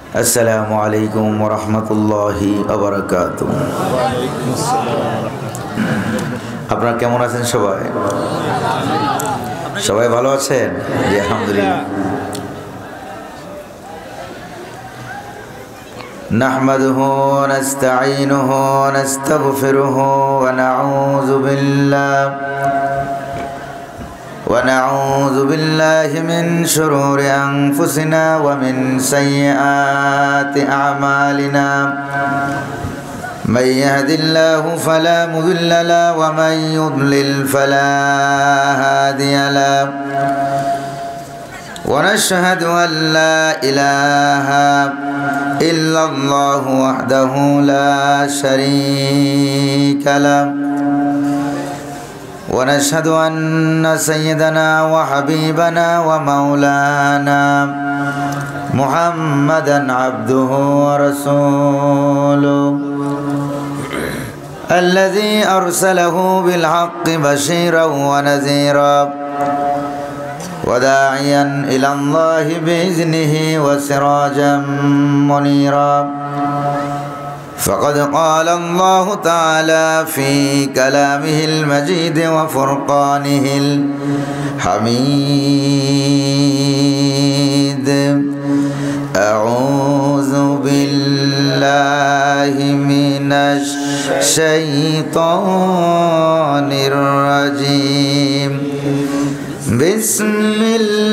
আসসালামু আলাইকুম ওয়া রাহমাতুল্লাহি ওয়া বারাকাতুহু। আপনারা কেমন আছেন সবাই? সবাই ভালো আছেন? জি আলহামদুলিল্লাহ। নাহমাদুহু ওয়া নাস্তাঈনুহু ওয়া নাস্তাগফিরুহু ওয়া نعوذ بالله من شرور أنفسنا ومن سيئات أعمالنا من يهد الله فلا مضل له ومن يضلل فلا هادي له ونشهد أن لا إله إلا الله وحده لا شريك له ونشهد أن سيدنا وحبيبنا ومولانا محمدا عبده ورسوله الذي أرسله بالحق بشيرا ونذيرا وداعيا إلى الله بإذنه وسراجا منيرا فقد قال الله تعالى في كلامه المجيد وفرقانه الحميد أعوذ بالله من الشيطان الرجيم بسم الله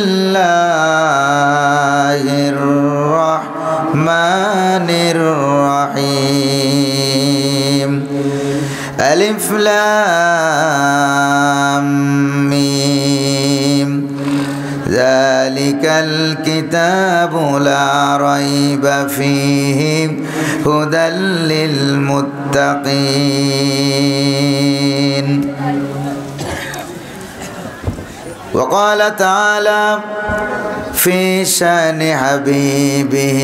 الرحمن الرحيم ألف لام ميم ذلك الكتاب لا ريب فيه هدى للمتقين وقال تعالى في شأن حبيبه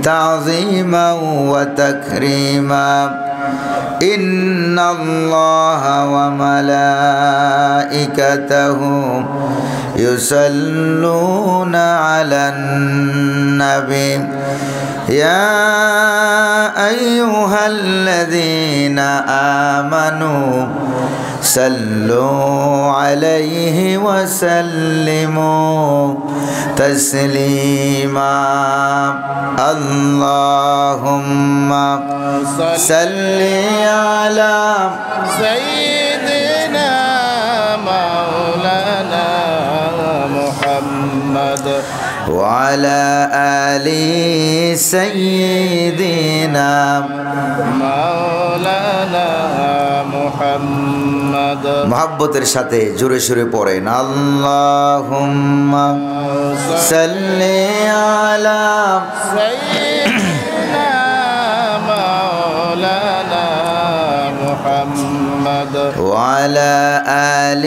تعظيما وتكريما إن الله وملائكته يصلون على النبي يا أيها الذين آمنوا صلوا عليه وسلموا تسليما اللهم صل على سيدنا مولانا محمد وعلى آل سيدنا مولانا محمد محبতের সাথে জোরে সুরে পড়েন আল্লাহুম্মা সাল্লি আলা سيدنا مولانا محمد وعلى آل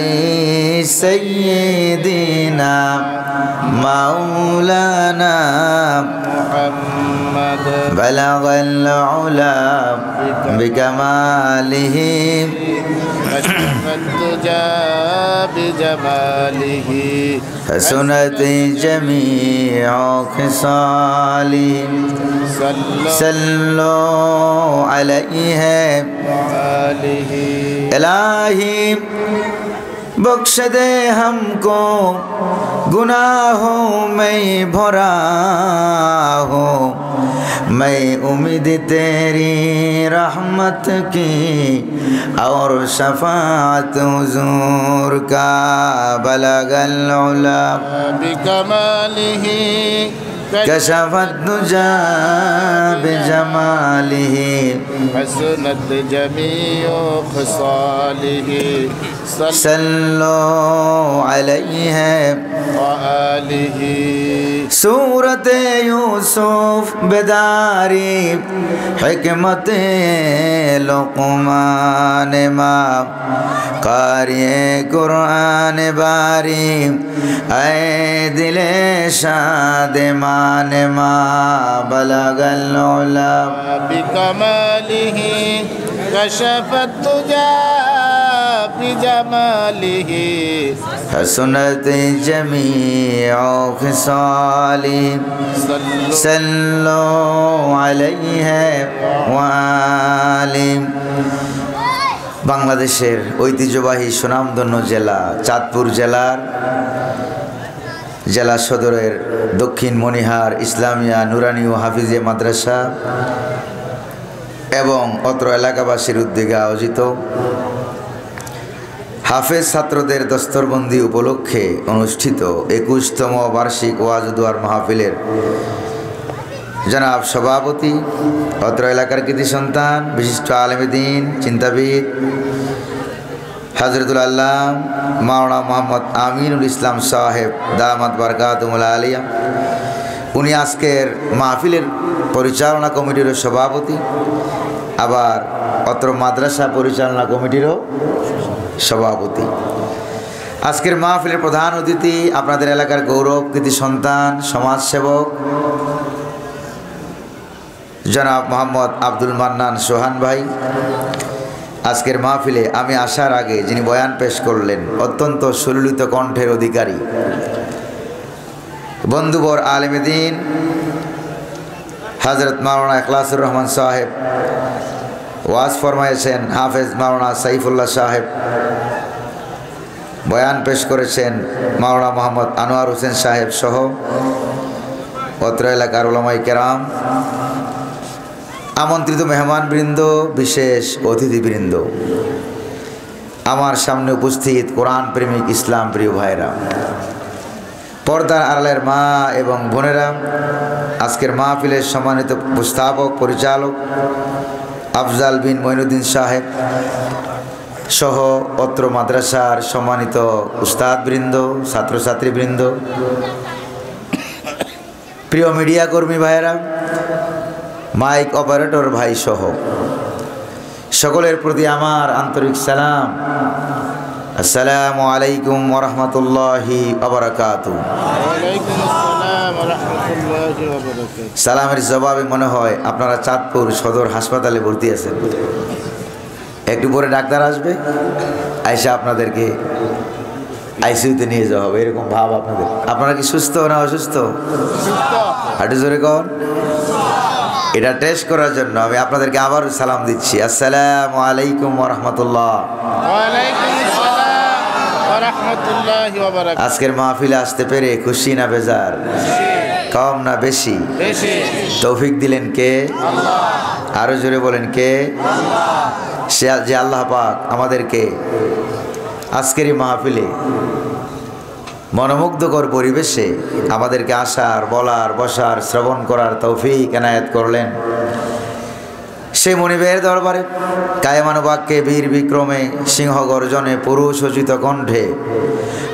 سيدنا مولانا محمد بلغ العلا بكماله كشف الدجى بجماله حسنت جميع خصاله صلوا عليه وآله इलाही बख्श दे हमको गुनाहों में भरा हो मैं उम्मीद तेरी रहमत की और शफाअत हुजूर का बलगल उला بكماله كشف الدجى بجماله حسنت جميع خصاله صلوا عليه وآله सूरत यूसुफ बेदारी हिकमत लुक़मान माँ कारिए कुरान बारी ऐ दिले शाद मान माँ बलगल उला بكماله كشف الدجى بجماله حسنت جميع خصاله صلوا عليه وآله বাংলাদেশের ঐতিহ্যবাহী সুনামধন্য জেলা চাঁদপুর জেলার জেলা সদরের দক্ষিণ মনিহার ইসলামিয়া নুরানি ও হাফিজিয়া মাদ্রাসা এবং অত্র এলাকাবাসীর উদ্যোগে আয়োজিত হাফেজ ছাত্রদের দস্তরবন্দি উপলক্ষে অনুষ্ঠিত 21তম বার্ষিক ওয়াজ দুয়ার মাহফিলের জনাব সভাপতি, অত্র এলাকার কৃতি সন্তান, বিশিষ্ট আলেম দ্বীন, চিন্তাবিদ হযরতুল আল্লাহ মাওলানা মোহাম্মদ আমিনুল ইসলাম সাহেব দামাত বারকাতুহুল আলিয়া, উনি আজকের মাহফিলের পরিচালনা কমিটির সভাপতি, আবার অত্র মাদ্রাসা পরিচালনা কমিটিরও সভাপতি। আজকের মাহফিলের প্রধান অতিথি আপনাদের এলাকার গৌরব কৃতি সন্তান, সমাজসেবক জনাব মোহাম্মদ আব্দুল মান্নান সোহান ভাই। আজকের মাহফিলে আমি আসার আগে যিনি বয়ান পেশ করলেন, অত্যন্ত সুললিত কণ্ঠের অধিকারী বন্ধুবর আলেম দ্বীন হযরত মাওলানা ইখলাসুর রহমান সাহেব, ওয়াজ ফরমাইছেন হাফেজ মাওলানা সাইফুল্লাহ সাহেব, বয়ান পেশ করেছেন মাওলানা মোহাম্মদ আনোয়ার হোসেন সাহেব সহ অত্র এলাকার উলামায়ে কেরাম, আমন্ত্রিত মেহমানবৃন্দ, বিশেষ অতিথিবৃন্দ, আমার সামনে উপস্থিত কোরআন প্রেমিক ইসলাম প্রিয় ভাইরা, পর্দার আড়ালের মা এবং বোনেরা, আজকের মাহফিলের সম্মানিত উপস্থাপক পরিচালক আফজাল বিন মঈনুদ্দিন সাহেব সহ অত্র মাদ্রাসার সম্মানিত উস্তাদবৃন্দ, ছাত্রছাত্রীবৃন্দ, প্রিয় মিডিয়া কর্মী ভাইয়েরা, মাইক অপারেটর ভাই সহ সকলের প্রতি আমার আন্তরিক সালাম। আসসালামু আলাইকুম ওয়া রাহমাতুল্লাহি ওয়া বারাকাতুহু। ওয়ালাইকুম আসসালাম ওয়া রাহমাতুল্লাহি ওয়া বারাকাতুহু। সালামের জবাবে মনে হয় আপনারা চাঁদপুর সদর হাসপাতালে ভর্তি আছেন। একটু পরে ডাক্তার আসবে, আইসা আপনাদেরকে আইসিইউতে নিয়ে যাওয়া হবে, এরকম ভাব আপনাদের। আপনারা কি সুস্থ না অসুস্থ? হাঁটু জোরে কর। এটা টেস্ট করার জন্য আমি আপনাদেরকে আবারও সালাম দিচ্ছি। আসসালামু আলাইকুম ওয়া রাহমাতুল্লাহ। ওয়ালাইকুম আসসালাম ওয়া রাহমাতুল্লাহি ওয়া বারাকাতুহু। আজকের মাহফিলে আসতে পেরে খুশি না বেজার? কম না বেশি? বেশি। তৌফিক দিলেন কে? আল্লাহ। আরো জোরে বলেন কে? আল্লাহ। সে যে আল্লাহ পাক আমাদেরকে আজকের এই মাহফিলে মনোমুগ্ধকর পরিবেশে আমাদেরকে আসার, বলার, বসার, শ্রবণ করার তৌফিক এনায়েত করলেন। সেই মনিবের দরবারে কায়মানুবাক্যে, বীর বিক্রমে, সিংহ গর্জনে, পুরুষ উচিত কণ্ঠে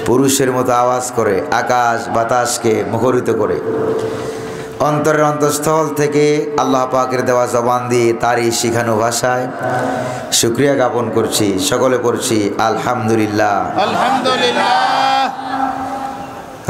পুরুষের মতো আওয়াজ করে আকাশ বাতাসকে মুখরিত করে অন্তরের অন্তঃস্থল থেকে আল্লাহ পাকের দেওয়া জবান দিয়ে তারই শিখানো ভাষায় শুকরিয়া জ্ঞাপন করছি। সকলে পড়ছি আলহামদুলিল্লাহ। আলহামদুলিল্লাহ।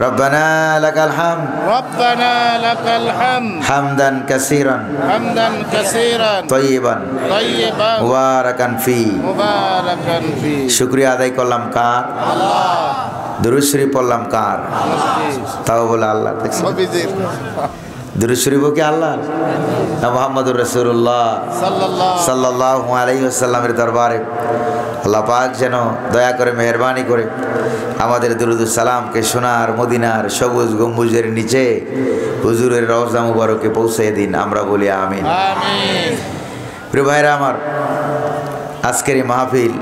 রব্বানা লাকাল হামদ। রব্বানা লাকাল হামদ। হামদান কাসীরান। হামদান কাসীরান। তাইয়িবান। তাইয়িবান। মুবারাকান ফি। মুবারাকান ফি। শুকরিয়া আদায় করলাম কার? আল্লাহ। দুরূদ শরীফ পড়লাম কার? তাও বলে আল্লাহ। নবীজির। দুরূদ শরীফ কি আল্লাহর না মুহাম্মদুর রাসূলুল্লাহ সাল্লাল্লাহু আলাইহি ওয়াসাল্লামের দরবারে আল্লাহ পাক যেন দয়া করে, মেহেরবানি করে আমাদের দুরূদ সালামকে সোনার মদিনার সবুজ গম্বুজের নিচে হুজুরের রওজা মুবারকে পৌঁছে দিন। আমরা বলি আমিন। আমিন। প্রিয় ভাইরা আমার, আজকের এই মাহফিল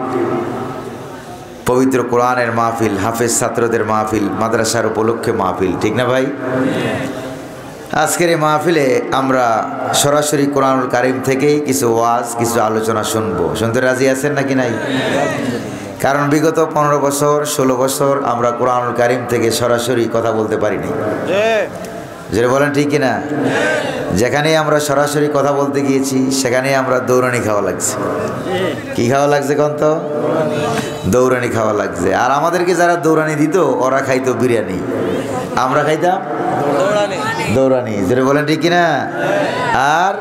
পবিত্র কোরআনের মাহফিল, হাফেজ ছাত্রদের মাহফিল, মাদ্রাসার উপলক্ষে মাহফিল, ঠিক না ভাই? আজকের এই মাহফিলে আমরা সরাসরি কোরআনুল কারীম থেকেই কিছু ওয়াজ, কিছু আলোচনা শুনবো। শুনতে রাজি আছেন নাকি নাই? কারণ বিগত 15 বছর 16 বছর আমরা কোরআনুল কারীম থেকে সরাসরি কথা বলতে পারিনি। যেটা বলেন ঠিক কিনা? যেখানেই আমরা সরাসরি কথা বলতে গিয়েছি সেখানেই আমরা দৌড়ানি খাওয়া লাগছে। কি খাওয়া লাগছে কোন তো? দৌড়ানি খাওয়া লাগছে। আর আমাদেরকে যারা দৌড়ানি দিত ওরা খাইতো বিরিয়ানি, আমরা খাইতাম দৌড়ানি। যেটা বলেন ঠিক কিনা? আর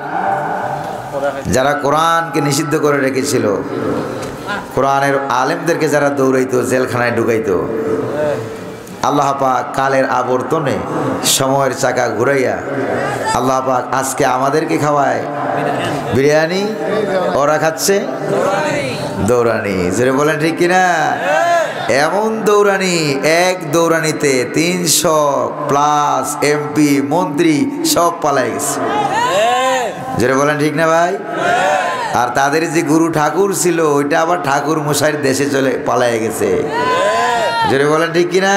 যারা কোরআনকে নিষিদ্ধ করে রেখেছিল কোরআনের আলেমদেরকে যারা দৌড়াইতো, জেলখানায় ঢুকাইতো, আল্লাহ পাক কালের আবর্তনে সময়ের চাকা ঘুরাইয়া আল্লাহ পাক আজকে আমাদেরকে খাওয়ায় বিরিয়ানি, ওরা খাচ্ছে দৌড়ানি। জোরে বলেন ঠিক কিনা? এমন দৌড়ানি, এক দৌড়ানিতে 300+ এমপি মন্ত্রী সব পালাই গেছে। জোরে বলেন ঠিক না ভাই? আর তাদের যে গুরু ঠাকুর ছিল ওইটা আবার ঠাকুর মশাইয়ের দেশে চলে পালাই গেছে। জোরে বলেন ঠিক কিনা?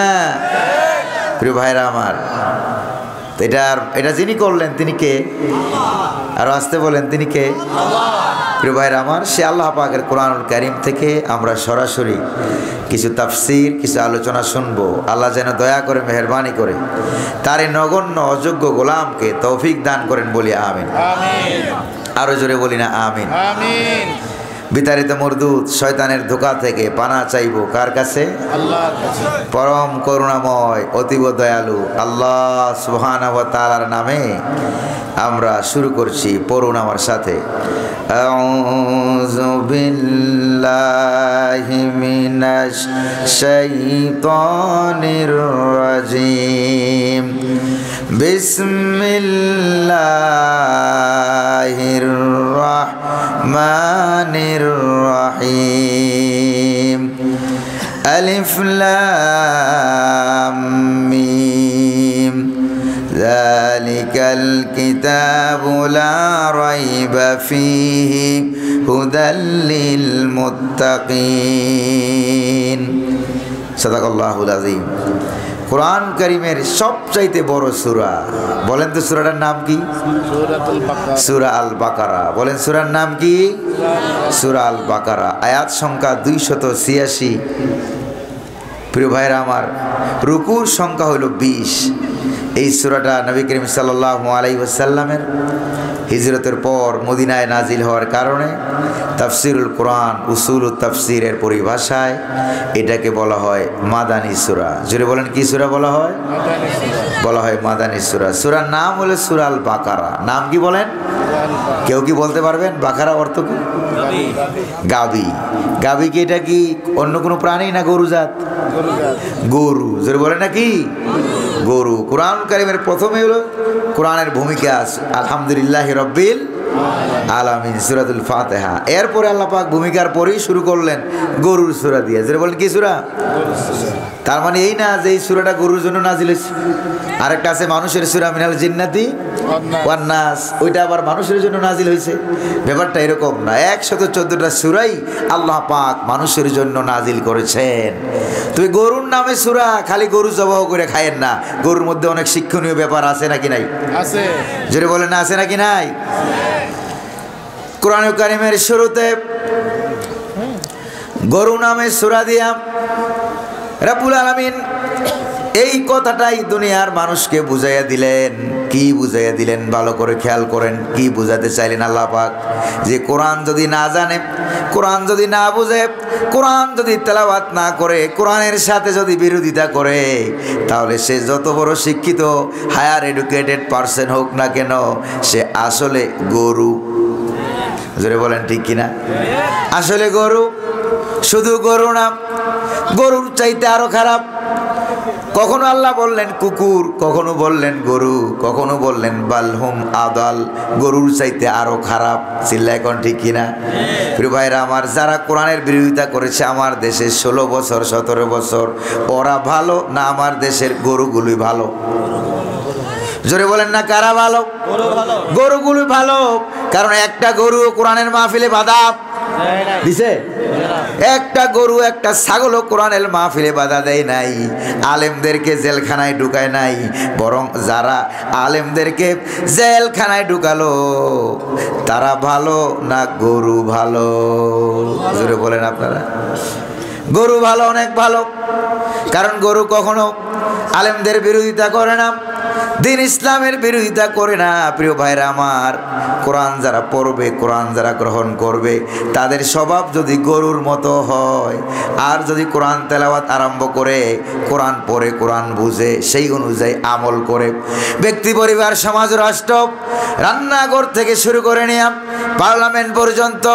প্রিয় ভাইরা আমার, এটা যিনি করলেন তিনি কে? আর আসতে বলেন তিনি কে? প্রিয় ভাইরা আমার, সে আল্লাহ পাকের কোরআনুল কারীম থেকে আমরা সরাসরি কিছু তাফসীর, কিছু আলোচনা শুনবো। আল্লাহ যেন দয়া করে, মেহেরবানি করে তার এই নগণ্য অযোগ্য গোলামকে তৌফিক দান করেন, বলি আমিন। আরো জোরে বলি না আমিন। বিতাড়িত মরদুদ শয়তানের ধোঁকা থেকে পানা চাইব কার কাছে? আল্লাহর কাছে। পরম করুণাময়, অতীব দয়ালু আল্লাহ সুবহানাহু ওয়া তাআলার নামে আমরা শুরু করছি। পড়ুন আমার সাথে, আউযু বিল্লাহি মিনাশ শাইতানির রাজিম, বিসমিল্লাহির রাহমানির রহিম, আলিফ লাম মিম, যালিকাল কিতাবু লা রাইবা ফীহি হুদাল লিল মুত্তাকিন। সাদাকাল্লাহুল আযীম। কোরআন কারীমের সবচাইতে বড় সূরা, বলেন তো সূরাটার নাম কি? সূরা আল বাকারা। বলেন সূরার নাম কি? সূরা আল বাকারা। আয়াত সংখ্যা 286। প্রিয় ভাইরা আমার, রুকুর সংখ্যা হলো 20। এই সূরাটা নবী করিম সাল্লাল্লাহু আলাইহি ওয়াসাল্লামের হিজরতের পর মদিনায় নাজিল হওয়ার কারণে তাফসিরুল কোরআন, উসুলুত তাফসিরের পরিভাষায় এটাকে বলা হয় মাদানী সূরা। জোরে বলেন কি সূরা বলা হয়? বলা হয় মাদানী সূরা। সূরার নাম হলো সূরা আল বাকারা। নাম কি বলেন? কেউ কি বলতে পারবেন বাকারা অর্থ কি? গাবি। গাবি কি এটা কি অন্য কোনো প্রাণী না গরু জাত? গরু। জোরে বলেন না কি? গরু। কোরআন কারীমের প্রথমে হলো কোরআনের ভূমিকা আলহামদুলিল্লাহি রাব্বিল আলামিন, সূরাতুল ফাতিহা। এরপরে আল্লাহ পাক ভূমিকার পরেই শুরু করলেন গরুর সূরা দিয়ে। জোরে বলেন কি সূরা? তার মানে এই না যে এই সূরাটা গরুর জন্য নাজিল হয়েছে। আরেকটা আছে মানুষের সূরা মিনাল জিন্নাতি ওয়ান নাস, ওইটা আবার মানুষের জন্য নাজিল হয়েছে। ব্যাপারটা এরকম না। 114টা সূরাই আল্লাহ পাক মানুষের জন্য নাজিল করেছেন। তুমি গরুর নামে সূরা, খালি গরু জবাহ করে খায়েন না। গরুর মধ্যে অনেক শিক্ষণীয় ব্যাপার আছে নাকি নাই? আছে। জোরে বলেন না আছে নাকি নাই? কোরআন কারীমের শুরুতে গরু নামে সূরা দিয়া রব্বুল আলামিন এই কথাটাই দুনিয়ার মানুষকে বুঝাইয়া দিলেন। কি বুঝাইয়া দিলেন ভালো করে খেয়াল করেন। কি বুঝাতে চাইলেন আল্লাহ পাক? যে কোরআন যদি না জানে, কোরআন যদি না বুঝে, কোরআন যদি তেলাওয়াত না করে, কোরআনের সাথে যদি বিরোধিতা করে, তাহলে সে যত বড় শিক্ষিত হায়ার এডুকেটেড পারসন হোক না কেন, সে আসলে গরু। জোরে বলেন ঠিক কিনা? আসলে গরু। শুধু গরু না, গরুর চাইতে আরো খারাপ। কখনো আল্লাহ বললেন কুকুর, কখনো বললেন গরু, কখনো বললেন বালহুম আদাল, গরুর চাইতে আরো খারাপ। চিল্লা এখন ঠিক কিনা? প্রিয় ভাইরা আমার, যারা কোরআনের বিরোধিতা করেছে আমার দেশে 16 বছর 17 বছর, ওরা ভালো না আমার দেশের গরুগুলোই ভালো? জোরে বলেন না কারা ভালো? গরুগুলো ভালো। কারণ একটা গরু কোরআনের মাহফিলে বাধা দিছে? একটা গরু, একটা ছাগলও কোরআনের মাহফিলে বাধা দেয় নাই, আলেমদেরকে জেলখানায় ঢুকায় নাই। বরং যারা আলেমদেরকে জেলখানায় ঢুকালো তারা ভালো না গরু ভালো? জোরে বলেন আপনারা। গরু ভালো, অনেক ভালো। কারণ গরু কখনো আলেমদের বিরোধিতা করে না, দিন ইসলামের বিরোধিতা করে না। প্রিয় ভাইরা আমার, কোরআন যারা পড়বে, কোরআন যারা গ্রহণ করবে, তাদের স্বভাব যদি গরুর মতো হয়, আর যদি কোরআন তেলাওয়াত আরম্ভ করে, কোরআন পড়ে, কোরআন বুঝে, সেই অনুযায়ী আমল করে, ব্যক্তি, পরিবার, সমাজ, রাষ্ট্র, রান্নাঘর থেকে শুরু করে নিয়ে পার্লামেন্ট পর্যন্ত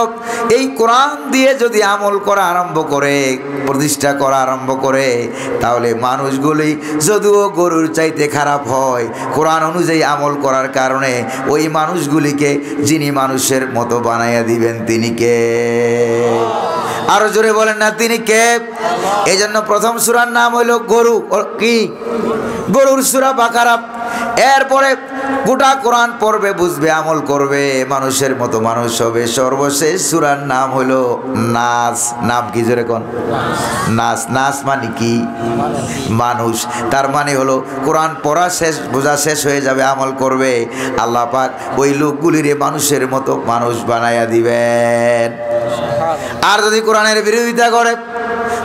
এই কোরআন দিয়ে যদি আমল করা আরম্ভ করে, প্রতিষ্ঠা করা আরম্ভ করে, তাহলে মানুষগুলি যদিও গরুর চাইতে খারাপ হয়, কোরআন অনুযায়ী আমল করার কারণে ওই মানুষগুলিকে যিনি মানুষের মতো বানাইয়া দিবেন তিনি কে? আরো জোরে বলেন না, তিনি কে? এই জন্য প্রথম সূরার নাম হইল গরু। কি? গরুর সূরা বাকারা। এরপরে গোটা কোরআন পড়বে, বুঝবে, আমল করবে, মানুষের মতো মানুষ হবে। সর্বশেষ সূরার নাম হইল নাস। নাম কি জোরে কোন? নাস। নাস মানে কি? মানুষ। তার মানে হলো কোরআন পড়া শেষ, বোঝা শেষ হয়ে যাবে, আমল করবে, আল্লাহ পাক ওই লোকগুলিরে মানুষের মতো মানুষ বানাইয়া দিবেন। আর যদি কোরআনের বিরোধিতা করে,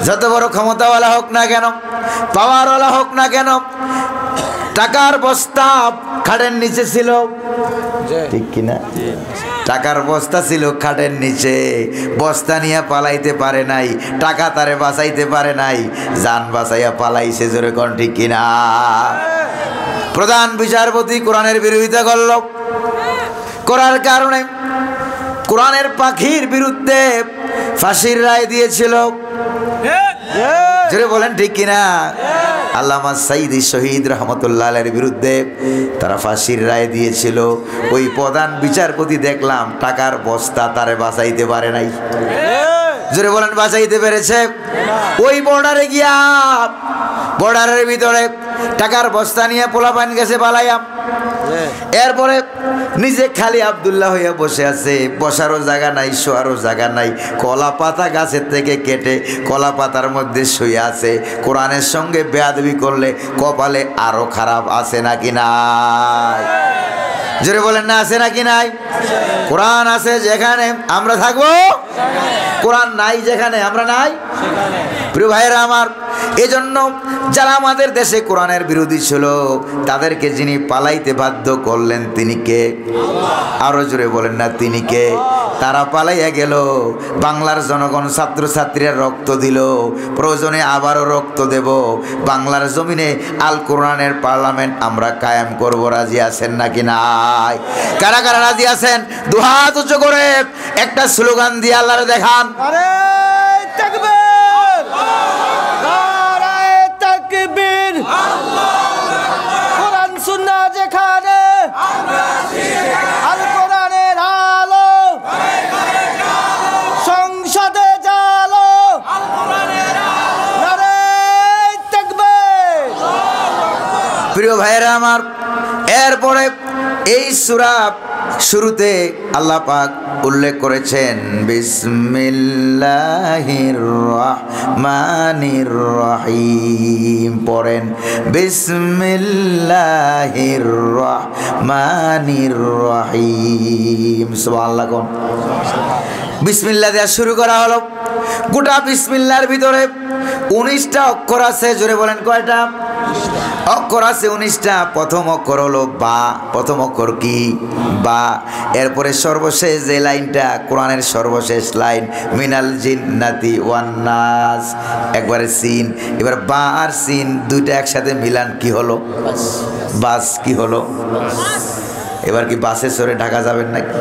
যত বড় ক্ষমতাওয়ালা হোক না কেন, পাওয়ারওয়ালা হোক না কেন, টাকার বস্তা খাটের নিচে ছিল, ঠিক কিনা? টাকার বস্তা ছিল খাটের নিচে, বস্তা নিয়ে পালাইতে পারে নাই, টাকা তারে বাঁচাইতে পারে নাই, জান বাঁচাইয়া পালাইছে, জোরে কোন ঠিক কিনা? প্রধান বিচারপতি কোরআনের বিরোধিতা করল, করার কারণে কোরআনের পাখির বিরুদ্ধে ফাঁসির রায় দিয়েছিল, জোরে বলেন ঠিক কিনা? আল্লামা সাইদি শহীদ রহমতুল্লাহ আলাইহির বিরুদ্ধে তারা ফাঁসির রায় দিয়েছিল। ওই প্রধান বিচারপতি দেখলাম টাকার বস্তা তারে বাঁচাইতে পারে নাই, জোরে বলেন বাঁচাইতে পেরেছে? ওই বর্ডারে গিয়া, বর্ডারের ভিতরে টাকার বস্তা নিয়ে পোলাপান গেছে পালাইয়া, এরপরে নিজে খালি আব্দুল্লাহ হইয়া বসে আছে, বসারও জায়গা নাই, শোয়ারও জায়গা নাই, কলা পাতা গাছের থেকে কেটে কলা পাতার মধ্যে শুয়ে আছে। কোরআনের সঙ্গে বেয়াদবি করলে কপালে আরো খারাপ আছে নাকি নাই? জোরে বলেন না, আছে নাকি নাই? কোরআন আছে যেখানে আমরা থাকবো, কোরআন নাই যেখানে আমরা নাই। প্রিয় ভাইয়েরা আমার, এজন্য যারা আমাদের দেশে কোরআনের বিরোধী ছিল তাদেরকে যিনি পালাইতে বাধ্য করলেন তিনি কে? আরো জোরে বলেন না, তিনি কে? তারা পালাইয়া গেল, বাংলার জনগণ ছাত্রছাত্রীরা রক্ত দিল, প্রয়োজনে আবারও রক্ত দেব। বাংলার জমিনে আল কোরআনের পার্লামেন্ট আমরা কায়েম করব। রাজি আছেন নাকি নাই? কারা কারা রাজি আছেন? দুহাত উঁচু করে একটা স্লোগান দিয়ে আল্লাহরে দেখান। নারে তাকবীর, নারে তাকবীর, কোরআন সুন্নাহ যেখানে, আল কোরআনের আলো, সংসদে জালো, নারে তাকবীর। প্রিয় ভাইয়েরা আমার, এরপরে এই সূরা শুরুতে আল্লাহ পাক উল্লেখ করেছেন বিসমিল্লাহির রহমানির রহিম। পড়েন বিসমিল্লাহির রহমানির রহিম। সুবহানাল্লাহ। কোন বিসমিল্লাহ দিয়ে শুরু করা হলো। গোটা বিসমিল্লাহর ভিতরে 19টা অক্ষর আছে। জোরে বলেন কয়টা অক্ষর আছে? 19টা। প্রথম অক্ষর হলো বা। প্রথম অক্ষর কি? বা। এরপরে সর্বশেষ যে লাইনটা, কোরআনের সর্বশেষ লাইন, মিনাল জিন্নাতি ওয়ান নাস, একবারে সিন। এবার বা আর সিন দুইটা একসাথে মিলান, কি হলো? বাস। কি হলো? এবার কি বাসে চড়ে ঢাকা যাবেন নাকি?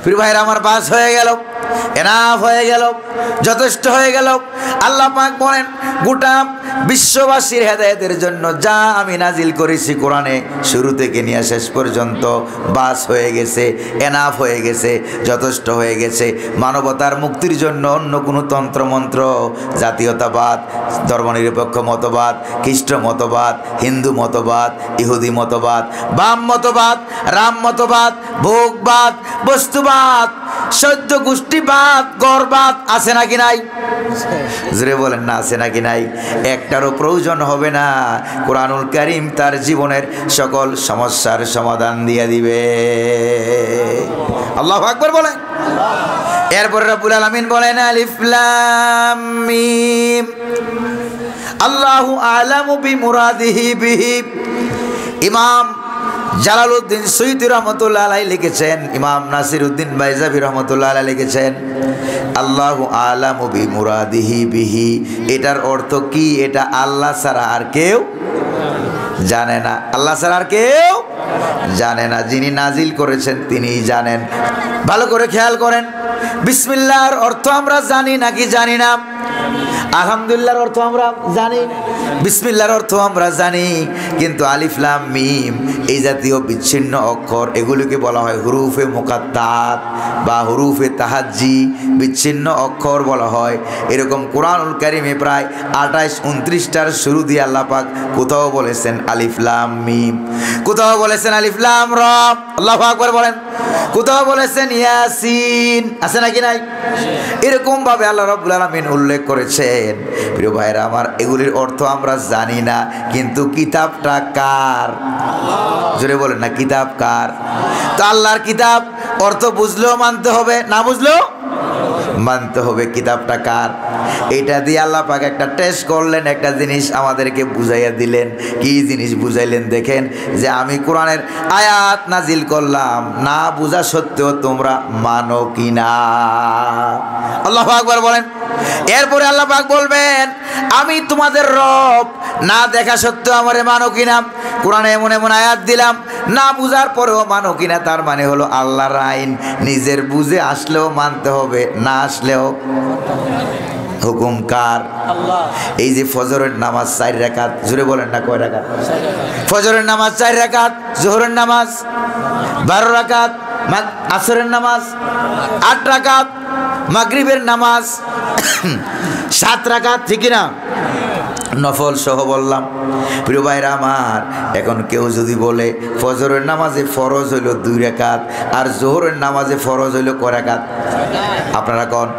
প্রিয় ভাইরা আমার, বাস হয়ে গেল, এনাফ হয়ে গেল, যথেষ্ট হয়ে গেল। আল্লাহ পাক বলেন গোটা বিশ্ববাসীর হেদায়েতের জন্য যা আমি নাজিল করেছি কোরআনে, শুরু থেকে নিয়ে শেষ পর্যন্ত বাস হয়ে গেছে, এনাফ হয়ে গেছে, যথেষ্ট হয়ে গেছে। মানবতার মুক্তির জন্য অন্য কোনো তন্ত্রমন্ত্র, জাতীয়তাবাদ, ধর্মনিরপেক্ষ মতবাদ, খ্রিস্ট মতবাদ, হিন্দু মতবাদ, ইহুদি মতবাদ, বাম মতবাদ, রাম মতবাদ, ভোগবাদ, বস্তুবাদ, সদ্য গোষ্ঠীবাদ, গড়বাদ আছে নাকি নাই? জোরে বলেন না, আছে নাকি নাই? একটারও প্রয়োজন হবে না। কোরআনুল কারীম তার জীবনের সকল সমস্যার সমাধান দিয়ে দিবে। আল্লাহু আকবার বলেন। এরপরে রব্বুল আলামিন বলেন আলিফ লাম মিম আল্লাহু আ'লামু বিমুরাদিহি বিহি। ইমাম জালালউদ্দিন সুয়ুতী রহমতুল্লাহ আলাইহি লিখেছেন, ইমাম নাসিরউদ্দিন বাইজাবি রহমতুল্লাহ আলাইহি লিখেছেন আল্লাহু আ'লামু বিমুরাদিহি বিহি। এটার অর্থ কি? এটা আল্লাহ ছাড়া আর কেউ জানে না। আল্লাহ ছাড়া আর কেউ জানে না। যিনি নাজিল করেছেন তিনিই জানেন। ভালো করে খেয়াল করেন, বিসমিল্লাহর অর্থ আমরা জানি নাকি জানি না? আলহামদুলিল্লাহর অর্থ আমরা জানি, বিসমিল্লাহর অর্থ আমরা জানি, কিন্তু আলিফ লাম মিম এই জাতীয় বিচ্ছিন্ন অক্ষর এগুলোকে বলা হয় হুরুফে মুকাত্তাত বা হুরুফে তাহাজ্জি, বিচ্ছিন্ন অক্ষর বলা হয়। এরকম কোরআনুল কারীমে প্রায় 28-29টার শুরু দিয়ে আল্লাহ পাক কোথাও বলেছেন আলিফ লাম মিম, কোথাও বলেছেন আলিফ লাম র, আল্লাহু আকবার বলেন, কোথাও বলেছেন ইয়াসিন, আছে নাকি নাই? এরকম ভাবে আল্লাহ রাব্বুল আলামিন উল্লেখ করেছেন। প্রিয় ভাইরা আমার, এগুলির অর্থ আমরা জানি না, কিন্তু কিতাবটা কার? জোরে বলেন না, কিতাব কার? তো আল্লাহর কিতাব, অর্থ বুঝলেও মানতে হবে, না বুঝলেও মানতে হবে। কিতাবটা কার? এটা দিয়ে আল্লাহ পাক একটা টেস্ট করলেন, একটা জিনিস আমাদেরকে বুঝাইয়া দিলেন। কি জিনিস বুঝাইলেন দেখেন, যে আমি কোরআনের আয়াত নাজিল করলাম, না বুঝা সত্ত্বেও তোমরা মানো কিনা। আল্লাহু আকবার বলেন। এরপরে আল্লাহ পাক বলবেন, আমি তোমাদের রব, না দেখা সত্ত্বেও আমারে মানো কিনা। কোরআনে এমন এমন আয়াত দিলাম, না বুঝার পরেও মানো কিনা। তার মানে হলো আল্লাহর আইন নিজের বুঝে আসলেও মানতে হবে, না আসলেও। হুকুম কার? এই যে ফজরের নামাজ 4 রাকাত, জোরে বলেন না, কয় রাকাত? ফজরের নামাজ 4 রাকাত, জোহরের নামাজ 12 রাকাত, আসরের নামাজ 8 রাকাত, মাগরিবের নামাজ 7 রাকাত, ঠিক না? নফল সহ বললাম। প্রিয় ভাইরা আমার, এখন কেউ যদি বলে ফজরের নামাজে ফরজ হইল 2 রাকাত আর জোহরের নামাজে ফরজ হইল কয় রাকাত? আপনারা কোন?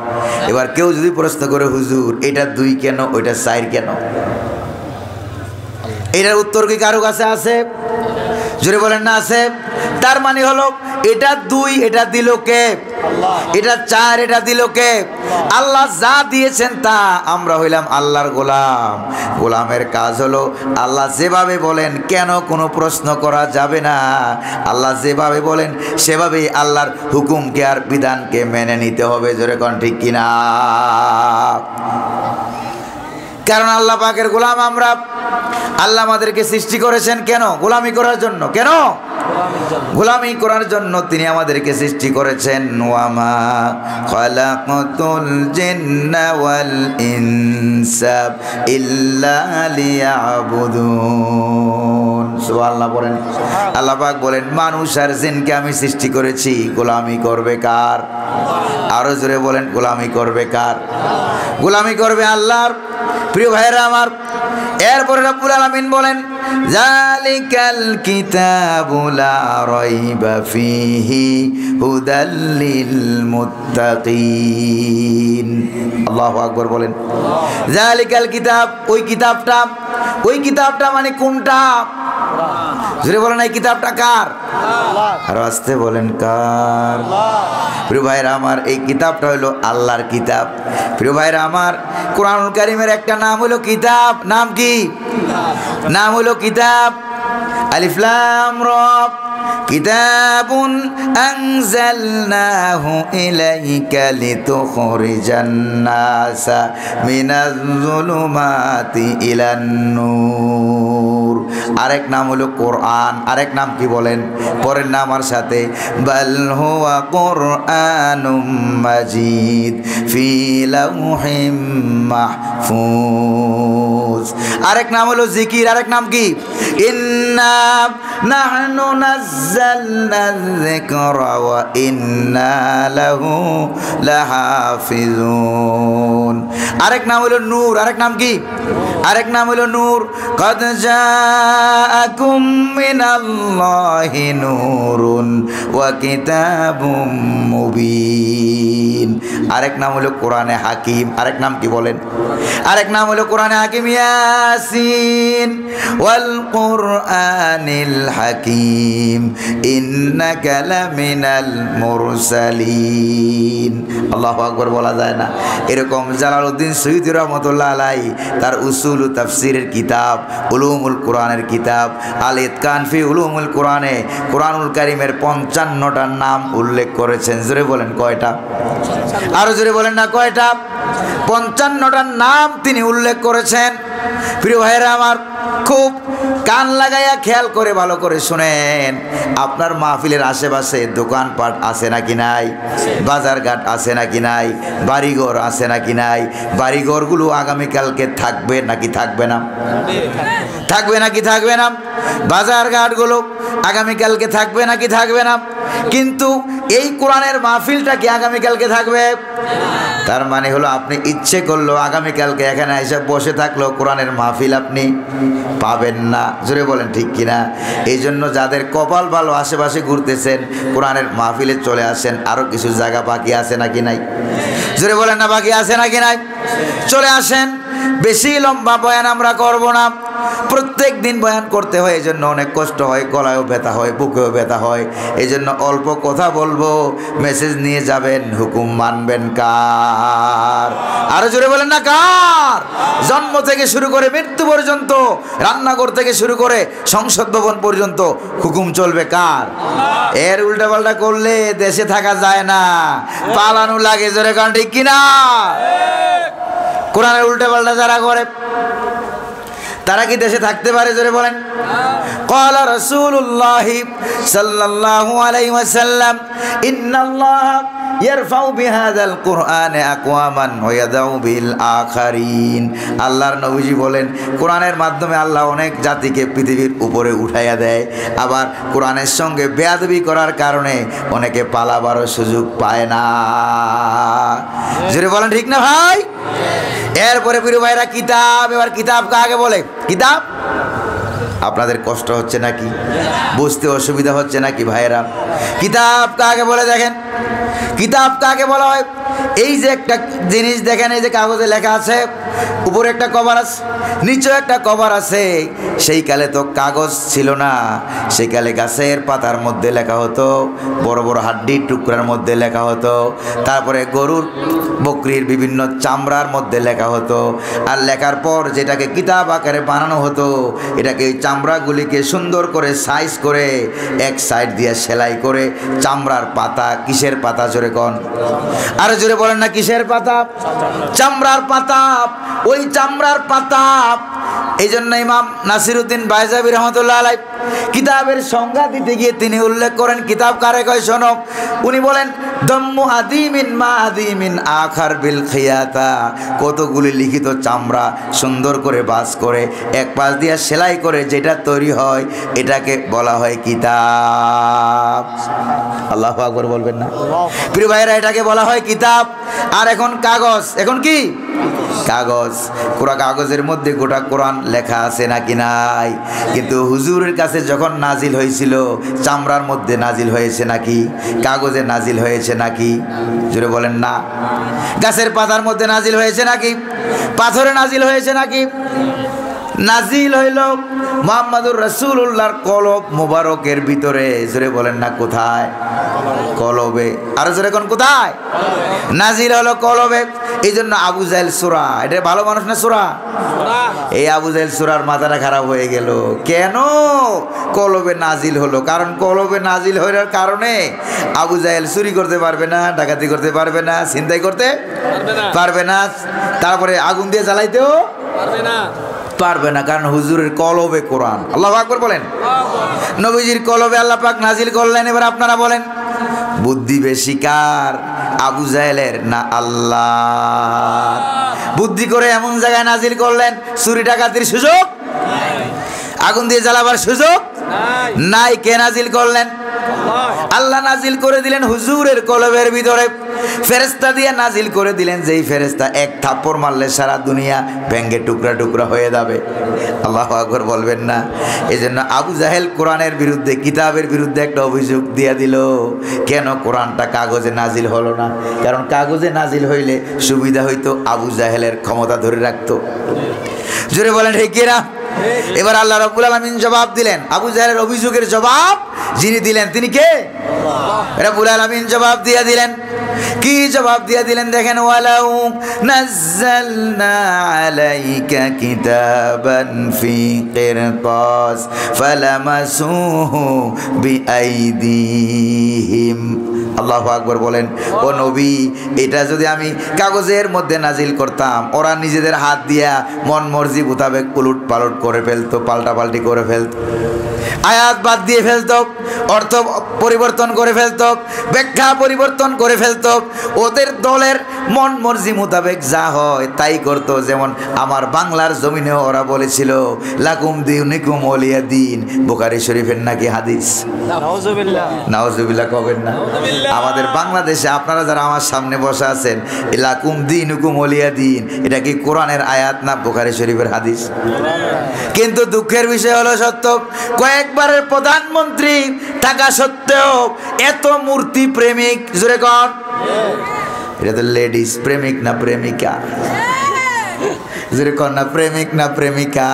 এবার কেউ যদি প্রশ্ন করে, হুজুর এটা 2 কেন, ওইটা 4 কেন? এটার উত্তর কি কারো কাছে আছে? জোরে বলেন না, আছে? তার মানে হলো এটা 2, এটা দিল কে? এটা 4, এটা দিল কে? আল্লাহ যা দিয়েছেন তা। আমরা হইলাম আল্লাহর গোলাম। গোলামের কাজ হলো আল্লাহ যেভাবে বলেন, কেন কোনো প্রশ্ন করা যাবে না। আল্লাহ যেভাবে বলেন সেভাবেই আল্লাহর হুকুমকে আর বিধানকে মেনে নিতে হবে। জোরে কোন ঠিক কিনা? কারণ আল্লাহ পাকের গোলাম আমরা। আল্লাহ আমাদেরকে সৃষ্টি করেছেন কেন? গোলামি করার জন্য। কেন? গোলামি করার জন্য তিনি আমাদেরকে সৃষ্টি করেছেন। ওয়ামা খালাকাতুল জিন্না ওয়াল ইনসা ইল্লা লিয়াবুদুন। সুবহানাল্লাহ বলেন। আল্লাহ পাক বলেন, মানুষ আর জিনকে আমি সৃষ্টি করেছি গোলামি করবে কার? আরো জোরে বলেন, গোলামি করবে কার? গোলামি করবে আল্লাহর। প্রিয় ভাইরা আমার, এরপরে রব্বুল আলামিন বলেন, জালিকাল কিতাবু লা রাইবা ফীহি হুদাল লিল মুত্তাকিন। আল্লাহু আকবার বলেন। জালিকাল কিতাব, ওই কিতাবটা। ওই কিতাবটা মানে কোনটা? জোরে বলেন, এই কিতাবটা কার? আর আস্তে বলেন, কার? প্রিয় ভাইরা আমার, এই কিতাবটা হলো আল্লাহর কিতাব। প্রিয় ভাইরা আমার, কোরআনুল কারীমের একটা নাম হলো কিতাব। নাম কি? নাম হলো কিতাব। আলিফ লাম র। কিতাবুন আনজালনাহু ইলাইকা লিতুখরিজান নাসা মিনাজ যুলুমাতি ইলান নূর। আরেক নাম হলো কোরআন। আরেক নাম কি বলেন? পরের নাম আমার সাথে, বাল হুয়া কুরআনুম মাজিদ ফি লাউহিম মাহফুজ। আরেক নাম হলো জিকির। আরেক নাম কি? ইন্না নাহনু নাযালনা যিকরা ওয়া ইন্না লাহু লাহাফিজুন। আরেক নাম হলো নূর। আরেক নাম কি? আরেক নাম হলো নূর। কদ জাআকুম মিনাল্লাহি নূরুন ওয়া কিতাবুম মুবিন। আরেক নাম হলো কোরআনে হাকিম। আরেক নাম কি বলেন? আরেক নাম হলো কোরআনে হাকিম। ইয়াসিন ওয়াল কুরআনিল হাকিম ইন্নাকা লামিনাল মুরসালিন। আল্লাহু আকবার বলা যায় না? এরকম জালালউদ্দিন সৈয়দী রহমাতুল্লাহ আলাইহি তার উসুল ও তাফসীরের কিতাব, উলুমুল কোরআনের কিতাব আল ইতকান ফি উলুমুল কোরআনে কোরআনুল কারীমের 55টা নাম উল্লেখ করেছেন। জোরে বলেন, কয়টা? আরো জোরে বলেন না, কয়টা? 55টা নাম তিনি উল্লেখ করেছেন। প্রিয় ভাইরা আমার, খুব কান লাগাইয়া খেয়াল করে ভালো করে শুনেন, আপনার মাহফিলের আশেপাশে দোকানপাট আছে নাকি নাই, বাজারঘাট আছে নাকি নাই, বাড়িঘর আছে নাকি নাই, বাড়িঘরগুলো আগামীকালকে থাকবে নাকি থাকবে না, থাকবে নাকি থাকবে না, বাজারঘাটগুলো আগামীকালকে থাকবে নাকি থাকবে না। কিন্তু এই কোরআনের মাহফিলটা কি আগামীকালকে থাকবে? তার মানে হলো আপনি ইচ্ছে করলো আগামীকালকে এখানে এসে বসে থাকলো কোরআনের মাহফিল আপনি পাবেন না। জোরে বলেন ঠিক কিনা? এই জন্য যাদের কপাল ভালো আশেপাশে ঘুরতেছেন, কোরআনের মাহফিলে চলে আসেন। আরও কিছু জায়গা বাকি আছে নাকি নাই? জোরে বলেন না, বাকি আছে নাকি নাই? চলে আসেন। বেশি লম্বা বয়ান আমরা করব না, প্রত্যেক দিন বয়ান করতে হয়, এই জন্য অনেক কষ্ট হয়, গলায়ও ব্যথা হয়, বুকেও ব্যথা হয়। এই জন্য অল্প কথা বলবো, মেসেজ নিয়ে যাবেন, হুকুম মানবেন কার? আরো জোরে বলেন না, কার? জন্ম থেকে শুরু করে মৃত্যু পর্যন্ত, রান্নাঘর থেকে শুরু করে সংসদ ভবন পর্যন্ত হুকুম চলবে কার? এর উল্টাপাল্টা করলে দেশে থাকা যায় না, পালানো লাগে। জোরে কারণ ঠিক কিনা? কোরআনের উল্টাপাল্টা যারা করে তারা কি দেশে থাকতে পারে? জোরে বলেন। ক্বালা রাসূলুল্লাহ সাল্লাল্লাহু আলাইহি ওয়াসাল্লাম ইন্নাল্লাহ ইয়ারফাউ বিহাযাল কুরআনি আকওয়ামান ওয়া ইয়াদাউ বিল আখারিন। আল্লাহর নবীজি বলেন, কোরআনের মাধ্যমে আল্লাহ অনেক জাতিকে পৃথিবীর উপরে উঠাইয়া দেয়, আবার কোরআনের সঙ্গে বেয়াদবি করার কারণে অনেকে পালাবারও সুযোগ পায় না। জোরে বলেন ঠিক না ভাই? এরপরে প্রিয় ভাইরা কিতাব, এবার কিতাব কাকে বলে? কিতাব আপনাদের কষ্ট হচ্ছে নাকি, বুঝতে অসুবিধা হচ্ছে নাকি ভাইরা? কিতাব কাকে বলে দেখেন, কিতাব কাকে বলা হয়? এই যে একটা জিনিস দেখেন, এই যে কাগজে লেখা আছে, উপরে একটা কভার আছে, নিচেও একটা কভার আছে। সেই কালে তো কাগজ ছিল না, সেই কালে গাছের পাতার মধ্যে লেখা হতো, বড় বড় হাড্ডির টুকরার মধ্যে লেখা হতো, তারপরে গরুর বকরির বিভিন্ন চামড়ার মধ্যে লেখা হতো। আর লেখার পর যেটাকে কিতাব আকারে বানানো হতো, এটাকে এই চামড়াগুলিকে সুন্দর করে সাইজ করে এক সাইড দিয়ে সেলাই করে চামড়ার পাতা, কিসের পাতা জোরে কোন? আরো জোরে বলেন না, কিসের পাতা? চামড়ার পাতা। ওই চামড়ার পাতা, এই জন্য ইমাম নাসিরউদ্দিন বাইজাবি রহমতুল্লাহ আলাইহি কিতাবের সংজ্ঞা দিতে গিয়ে তিনি উল্লেখ করেন, কিতাব কারে কয় শোনো। উনি বলেন, দম্মু আদিমিন মা আদিমিন আখার বিল খিয়াতা, কতগুলি লিখিত চামড়া সুন্দর করে বাস করে এক পাশ দিয়ে সেলাই করে যেটা তৈরি হয়, এটাকে বলা হয় কিতাব। আল্লাহু আকবার বলবেন না প্রিয় ভাইরা? এটাকে বলা হয় কিতাব। আর এখন কাগজ, এখন কি কাগজ, পুরা কাগজের মধ্যে গোটা কোরআন লেখা আছে নাকি নাই? কিন্তু হুজুরের কাছে যখন নাজিল হয়েছিল, চামড়ার মধ্যে নাজিল হয়েছে নাকি, কাগজে নাজিল হয়েছে নাকি? জোরে বলেন না। গাছের পাতার মধ্যে নাজিল হয়েছে নাকি, পাথরে নাজিল হয়েছে নাকি? নাজিল হইল মুহাম্মদুর রাসূলুল্লাহর কলব মুবারকের ভিতরে। জোরে বলেন না, কোথায়? কলবে। আরো জোরে কোন? কোথায়? নাজিল হলো কলবে। এই জন্য আবু জাহেল সূরা, এটা ভালো মানুষ না সূরা? এই আবু জাহেল সূরার মাথাটা খারাপ হয়ে গেল। কেন? কলবে নাজিল হলো। কারণ কলবে নাজিল হওয়ার কারণে আবু জাহেল চুরি করতে পারবে না, ডাকাতি করতে পারবে না, ছিনতাই করতে পারবে না, তারপরে আগুন দিয়ে জ্বালাইতেও পারবে না, কারণ হুজুরের কলবে কোরআন। আল্লাহু আকবার বলেন। নবীজির কলবে আল্লাহ পাক নাজিল করলেন। এবার আপনারা বলেন, বুদ্ধি বেশি কার? আবু জাহেলের না আল্লাহ? বুদ্ধি করে এমন জায়গায় নাজিল করলেন, চুরি ডাকাতির সুযোগ, আগুন দিয়ে জ্বালাবার সুযোগ নাই। কে নাজিল করলেন? আল্লাহ নাজিল করে দিলেন হুজুরের কলবের ভিতরে, ফেরেশতা দিয়ে নাজিল করে দিলেন, যেই ফেরেশতা এক থাপ্পড় মারলে সারা দুনিয়া ভেঙ্গে টুকরা টুকরা হয়ে যাবে। আল্লাহু আকবার বলবেন না? এই জন্য আবু জাহেল কোরআনের বিরুদ্ধে, কিতাবের বিরুদ্ধে একটা অভিযোগ দিয়ে দিল। কেন কোরআনটা কাগজে নাজিল হলো না? কারণ কাগজে নাজিল হইলে সুবিধা হইতো, আবু জাহেলের ক্ষমতা ধরে রাখতো। জোরে বলেন ঠিক কিনা? এবার আল্লাহ রাব্বুল আলামিন জবাব দিলেন, আবু জাহেলের অভিযোগের জবাব যিনি দিলেন তিনি কে? রাব্বুল আলামিন জবাব দিয়ে দিলেন। কি জবাব দিয়ে দিলেন দেখেন, ওয়ালাউ নাযালনা আলাইকা কিতাবান ফি কিরতাস ফালামাসুহু বিআইদিহিম। আল্লাহু আকবার বলেন। ও নবী, এটা যদি আমি কাগজের মধ্যে নাজিল করতাম, ওরা নিজেদের হাত দিয়া মন মর্জি মোতাবেক উলট পালট করে ফেলতো, পাল্টাপাল্টি করে ফেলতো, আয়াত বাদ দিয়ে ফেলতো, অর্থ পরিবর্তন করে ফেলতো, ব্যাখ্যা পরিবর্তন করে ফেলতো, ওদের দলের মন মর্জি মোতাবেক যা হয় তাই করতো। যেমন আমার বাংলার জমিনেও ওরা বলেছিল লাকুম দিনুকুম ওয়ালিয়া দিন, বুখারী শরীফের নাকি হাদিস। নাউজুবিল্লাহ কবেন না। আমাদের বাংলাদেশে আপনারা যারা আমার সামনে বসে আছেন, লাকুম দিনুকুম ওয়ালিয়া দিন, এটা কি কোরআনের আয়াত না বুখারী শরীফের হাদিস? কিন্তু দুঃখের বিষয় হলো সত্য, কয়েকবারের প্রধানমন্ত্রী থাকা সত্ত্বেও এত মূর্তি প্রেমিক, জোরে কর, এটা তো লেডিস প্রেমিক না প্রেমিকা, জোরে কর না, প্রেমিক না প্রেমিকা,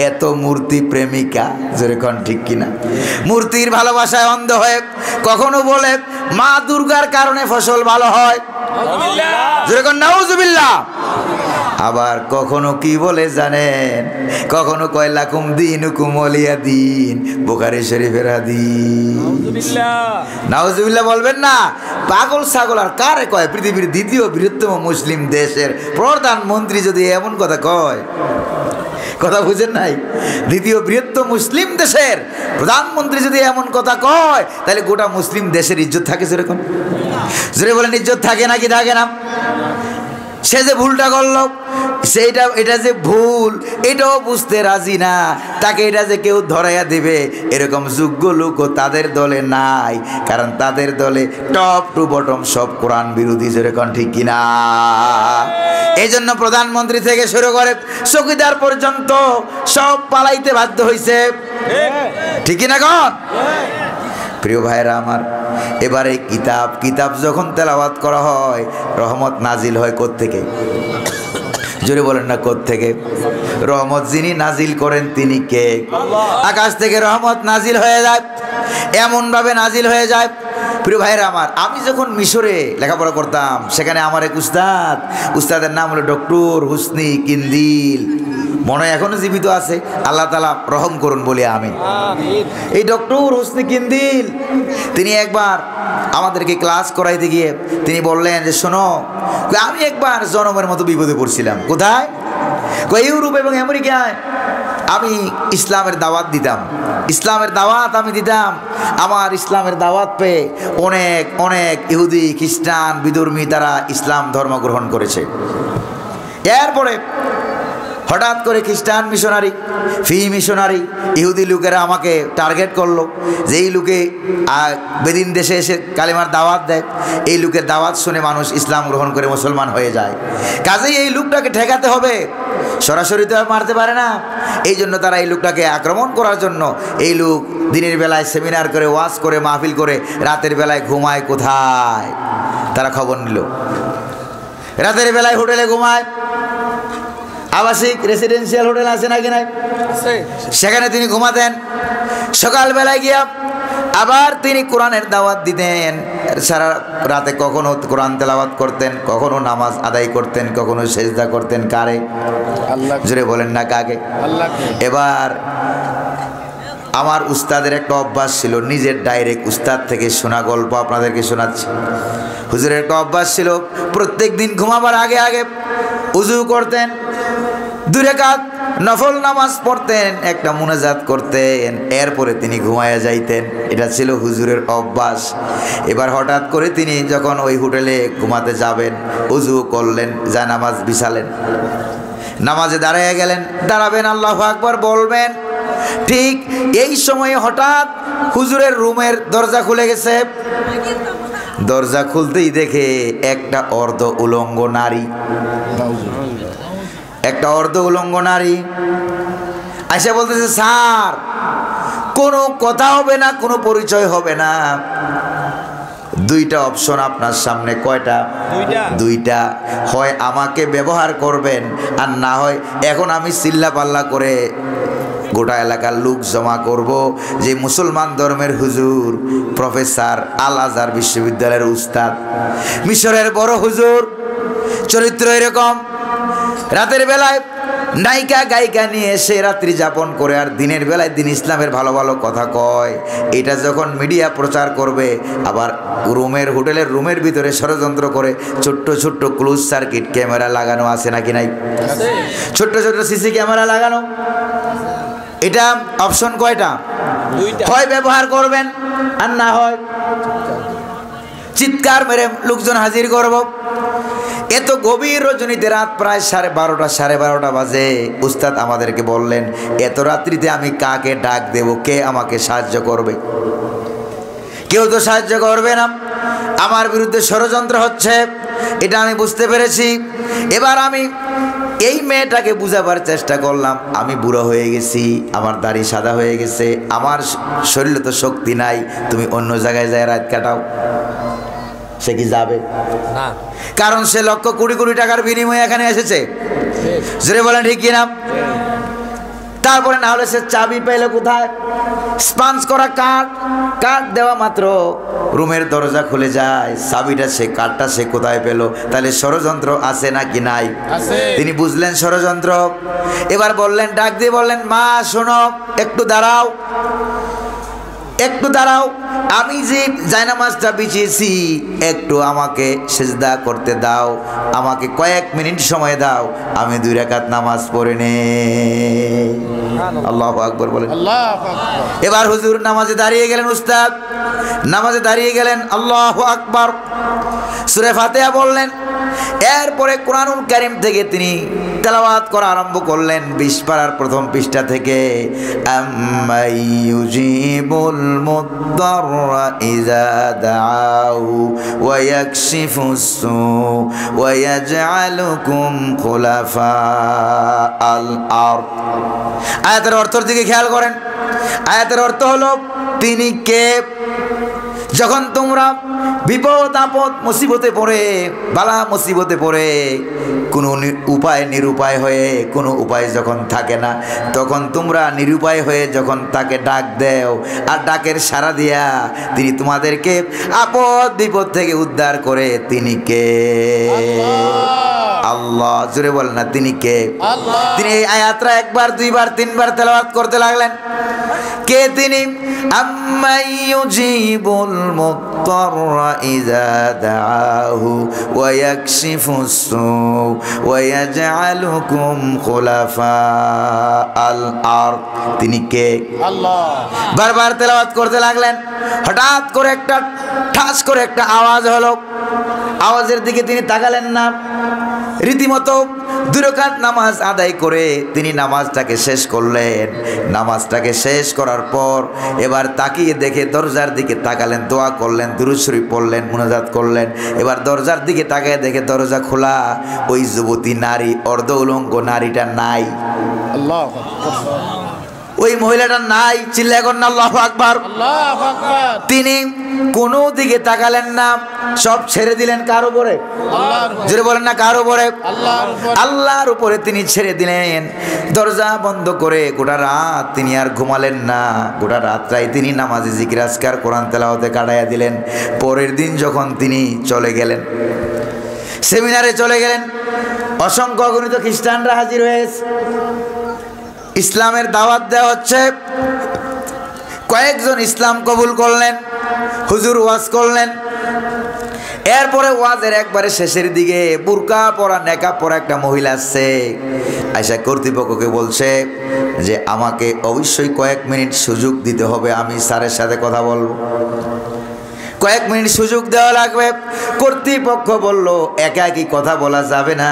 এত মূর্তি প্রেমিকা, জোরে কর ঠিক কিনা? মূর্তির ভালোবাসায় অন্ধ হয়ে কখনো বলে মা দুর্গার কারণে ফসল ভালো হয়, জোরে কর নাউজুবিল্লাহ। আবার কখনো কি বলে জানেন? কখনো কয় লাকুম দিনুকুম ওয়ালিয়া দিন, বুখারী শরীফের হাদিস। নাউজুবিল্লাহ বলবেন না। পাগল ছাগল আর কারে কয়? পৃথিবীর দ্বিতীয় বৃহত্তম মুসলিম দেশের প্রধানমন্ত্রী যদি এমন কথা কয়, কথা বুঝেন নাই? দ্বিতীয় বৃহত্তম মুসলিম দেশের প্রধানমন্ত্রী যদি এমন কথা কয়, তাহলে গোটা মুসলিম দেশের ইজ্জত থাকে সেরকম? জোরে বলেন, ইজ্জত থাকে নাকি থাকে না? সে যে ভুলটা করল, সেইটা এটা যে ভুল এটাও বুঝতে রাজি না, তাকে এটা যে কেউ ধরাইয়া দেবে এরকম যোগ্য লোকও তাদের দলে নাই, কারণ তাদের দলে টপ টু বটম সব কোরআন বিরোধী, যেরকম ঠিক কিনা? এই জন্য প্রধানমন্ত্রী থেকে শুরু করে চৌকিদার পর্যন্ত সব পালাইতে বাধ্য হয়েছে, ঠিক কিনা কন? প্রিয় ভাইরা আমার, এবারে কিতাব যখন তেলাওয়াত করা হয়, রহমত নাজিল হয় কোত্থেকে? জোরে বলেন না, কোত্থেকে? রহমত যিনি নাজিল করেন তিনি কে? আকাশ থেকে রহমত নাজিল হয়ে যায়, এমন ভাবে নাজিল হয়ে যায়। প্রিয় ভাইরা আমার, আমি যখন মিশরে লেখাপড়া করতাম, সেখানে আমার এক উস্তাদের নাম হলো ডক্টর হুসনি কিন্দিল, মনে হয় এখনো জীবিত আছে, আল্লাহ তাআলা রহম করুন বলি আমি। এই ডক্টর হুসনি কিন্দিল তিনি একবার আমাদেরকে ক্লাস করাইতে গিয়ে তিনি বললেন যে শোনো, আমি একবার জনমের মতো বিপদে পড়ছিলাম। কোথায়? ইউরোপ এবং আমেরিকায় আমি ইসলামের দাওয়াত দিতাম, ইসলামের দাওয়াত আমি দিতাম। আমার ইসলামের দাওয়াত পেয়ে অনেক অনেক ইহুদি খ্রিস্টান বিধর্মী তারা ইসলাম ধর্ম গ্রহণ করেছে। এরপরে হঠাৎ করে খ্রিস্টান মিশনারি, মিশনারি ইহুদি লোকেরা আমাকে টার্গেট করলো যে এই লোকে বেদিন দেশে এসে কালিমার দাওয়াত দেয়, এই লোকের দাওয়াত শুনে মানুষ ইসলাম গ্রহণ করে মুসলমান হয়ে যায়, কাজেই এই লোকটাকে ঠেকাতে হবে, সরাসরি তো মারতে পারে না। এই জন্য তারা এই লোকটাকে আক্রমণ করার জন্য এই লোক দিনের বেলায় সেমিনার করে, ওয়াজ করে, মাহফিল করে, রাতের বেলায় ঘুমায় কোথায়? তারা খবর নিল রাতের বেলায় হোটেলে ঘুমায়, আবাসিক রেসিডেন্সিয়াল হোটেল আছে নাকি নাই? সেখানে তিনি ঘুমাতেন। সকালবেলায় গিয়া আবার তিনি কোরআনের দাওয়াত দিতেন, সারা রাতে কখনো কোরআন তেলাওয়াত করতেন, কখনো নামাজ আদায় করতেন, কখনো সেজদা করতেন। কারে? আল্লাহ। জোরে বলেন না, কাকে? আল্লাহ। এবার আমার উস্তাদের একটা অভ্যাস ছিল, নিজের ডাইরেক্ট উস্তাদ থেকে শোনা গল্প আপনাদেরকে শোনাচ্ছি। হুজুরের একটা অভ্যাস ছিল, প্রত্যেক দিন ঘুমাবার আগে আগে উজু করতেন, 2 রাকাত নফল নামাজ পড়তেন, একটা মুনাজাত করতেন, এরপরে তিনি ঘুমায়া যাইতেন। এটা ছিল হুজুরের অভ্যাস। এবার হঠাৎ করে তিনি যখন ওই হোটেলে ঘুমাতে যাবেন, উজু করলেন, জায়নামাজ বিছালেন, নামাজে দাঁড়াইয়া গেলেন, দাঁড়াবেন, আল্লাহু আকবার বলবেন, ঠিক এই সময়ে হঠাৎ হুজুরের রুমের দরজা খুলে গেছে। দরজা খুলতেই দেখে একটা অর্ধ উলঙ্গ নারী, একটা অর্ধ উলঙ্গ নারী আইসা বলতেছে, স্যার কোনো কথা হবে না, কোনো পরিচয় হবে না, 2টা অপশন আপনার সামনে। কয়টা? 2টা। হয় আমাকে ব্যবহার করবেন, আর না হয় এখন আমি চিল্লা পাল্লা করে গোটা এলাকার লোক জমা করব যে মুসলমান ধর্মের হুজুর প্রফেসর আল আজহার বিশ্ববিদ্যালয়ের উস্তাদ, মিশরের বড় হুজুর, চরিত্র এরকম। রাতের বেলায় নায়িকা গায়িকা নিয়ে সে রাত্রি যাপন করে আর দিনের বেলায় দিন ইসলামের ভালো ভালো কথা কয়। এটা যখন মিডিয়া প্রচার করবে, আবার হোটেলের রুমের ভিতরে ষড়যন্ত্র করে ছোট্ট ছোট্ট ক্লোজ সার্কিট ক্যামেরা লাগানো আছে নাকি নাই? ছোট্ট ছোট্ট সিসি ক্যামেরা লাগানো। এটা অপশন কয়টা? হয় ব্যবহার করবেন, আর না হয় চিৎকার মেরে লোকজন হাজির করব। এত গভীর রজনীতে, রাত প্রায় 12:30 বাজে, উস্তাদ আমাদেরকে বললেন, এত রাত্রিতে আমি কাকে ডাক দেব, কে আমাকে সাহায্য করবে? কেউ তো সাহায্য করবে না। আমার বিরুদ্ধে ষড়যন্ত্র হচ্ছে, এটা আমি বুঝতে পেরেছি। এবার আমি এই মেয়েটাকে বুঝাবার চেষ্টা করলাম, আমি বুড়ো হয়ে গেছি, আমার দাড়ি সাদা হয়ে গেছে, আমার শরীরে তো শক্তি নাই, তুমি অন্য জায়গায় যায় রাত কাটাও। সে কি যাবে না? কারণ সে লক্ষ কোটি কোটি টাকার বিনিময়ে এখানে এসেছে। জোরে বলেন ঠিক কিনা? তারপরে না হলে সে চাবি পেলে কোথায়? স্পাঞ্জ করা কাঠ দেওয়া মাত্র রুমের দরজা খুলে যায়। চাবিটা সে, কাঠটা সে কোথায় পেল? তাহলে ষড়যন্ত্র আছে নাকি নাই? তিনি বুঝলেন ষড়যন্ত্র। এবার বললেন, ডাক দিয়ে বললেন, মা শোনো, একটু দাঁড়াও, একটু দাঁড়াও, আমি যে জায়নামাজটা বিছিয়েছি একটু আমাকে সেজদা করতে দাও, আমাকে কয়েক মিনিট সময় দাও, আমি 2 রাকাত নামাজ পড়ে নেই। আল্লাহু আকবার বলেন। এবার হুজুর নামাজে দাঁড়িয়ে গেলেন, উস্তাদ নামাজে দাঁড়িয়ে গেলেন, আল্লাহু আকবার, সূরা ফাতিহা বললেন। এরপরে কোরআনুল কারীম থেকে তিনি তেলাওয়াত করা আরম্ভ করলেন 20 পারার প্রথম পৃষ্ঠা থেকে। আম্মাইয়ুজিবুল মুদ্দাররা ইযা দাআউ ওয়া ইয়াকশিফুস সু ওয়া ইয়াজআলুকুম খুলাফাআল আরদ। আয়াতের অর্থের দিকে খেয়াল করেন। আয়াতের অর্থ হলো, তিনি কে? যখন তোমরা বিপদ আপদ মুসিবতে পড়ে, বালা মুসিবতে পড়ে, কোনো নিরুপায় হয়ে, কোনো উপায় যখন থাকে না, তখন তোমরা নিরুপায় হয়ে যখন তাকে ডাক দেও, আর ডাকের সাড়া দিয়া তিনি তোমাদেরকে আপদ বিপদ থেকে উদ্ধার করে, তিনি কে? আল্লাহ। জোরে বলেন না, তিনি কে? তিনি এই আয়াতটা 1 বার 2 বার 3 বার তেলাওয়াত করতে লাগলেন। কে তিনি? আম্মাইয়ুজিবুল মুদ্দাররা ইযা দাআহু ওয়া ইয়াকশিফুস সু ওয়া ইয়াজআলুকুম খুলাফাআল আরদ। তিনি কে? আল্লাহ। বারবার তেলাওয়াত করতে লাগলেন। হঠাৎ করে একটা ঠাস করে একটা আওয়াজ হলো। আওয়াজের দিকে তিনি তাকালেন না। রীতিমতো 2 রাকাত নামাজ আদায় করে তিনি নামাজটাকে শেষ করলেন। নামাজটাকে শেষ করার পর এবার তাকিয়ে দেখে দরজার দিকে তাকালেন, দোয়া করলেন, দুরূদ শরীফ পড়লেন, মুনাজাত করলেন। এবার দরজার দিকে তাকিয়ে দেখে দরজা খোলা, ওই যুবতী নারী, অর্ধ উলঙ্গ নারীটা নাই। আল্লাহু আকবার। ওই মহিলাটা নাই। চিল্লা এখন না আল্লাহু আকবার। আল্লাহু আকবার। তিনি কোনো দিকে তাকালেন না, সব ছেড়ে দিলেন কার উপরে? আল্লাহর উপরে। জোরে বলেন না, কার উপরে? আল্লাহর উপরে। আল্লাহর উপরে তিনি ছেড়ে দিলেন। দরজা বন্ধ করে গোটা রাত তিনি আর ঘুমালেন না। গোটা রাতটাই তিনি নামাজে জিকির আজকার কোরআন তেলাওয়াতে কাটাইয়া দিলেন। পরের দিন যখন তিনি চলে গেলেন, সেমিনারে চলে গেলেন, অসংখ্য অগণিত খ্রিস্টানরা হাজির হয়েছে। ইসলামের দাওয়াত দেওয়া হচ্ছে। কয়েকজন ইসলাম কবুল করলেন, হুজুর ওয়াজ করলেন। এরপরে ওয়াজের একবারে শেষের দিকে বুরকা পরা, নেকাব পরা একটা মহিলা আসছে, আয়সা কর্তৃপক্ষকে বলছে যে আমাকে অবশ্যই কয়েক মিনিট সুযোগ দিতে হবে, আমি স্যারের সাথে কথা বলবো। কয়েক মিনিট সুযোগ দেওয়া লাগবে। কর্তৃপক্ষ বলল, একা একই কথা বলা যাবে না,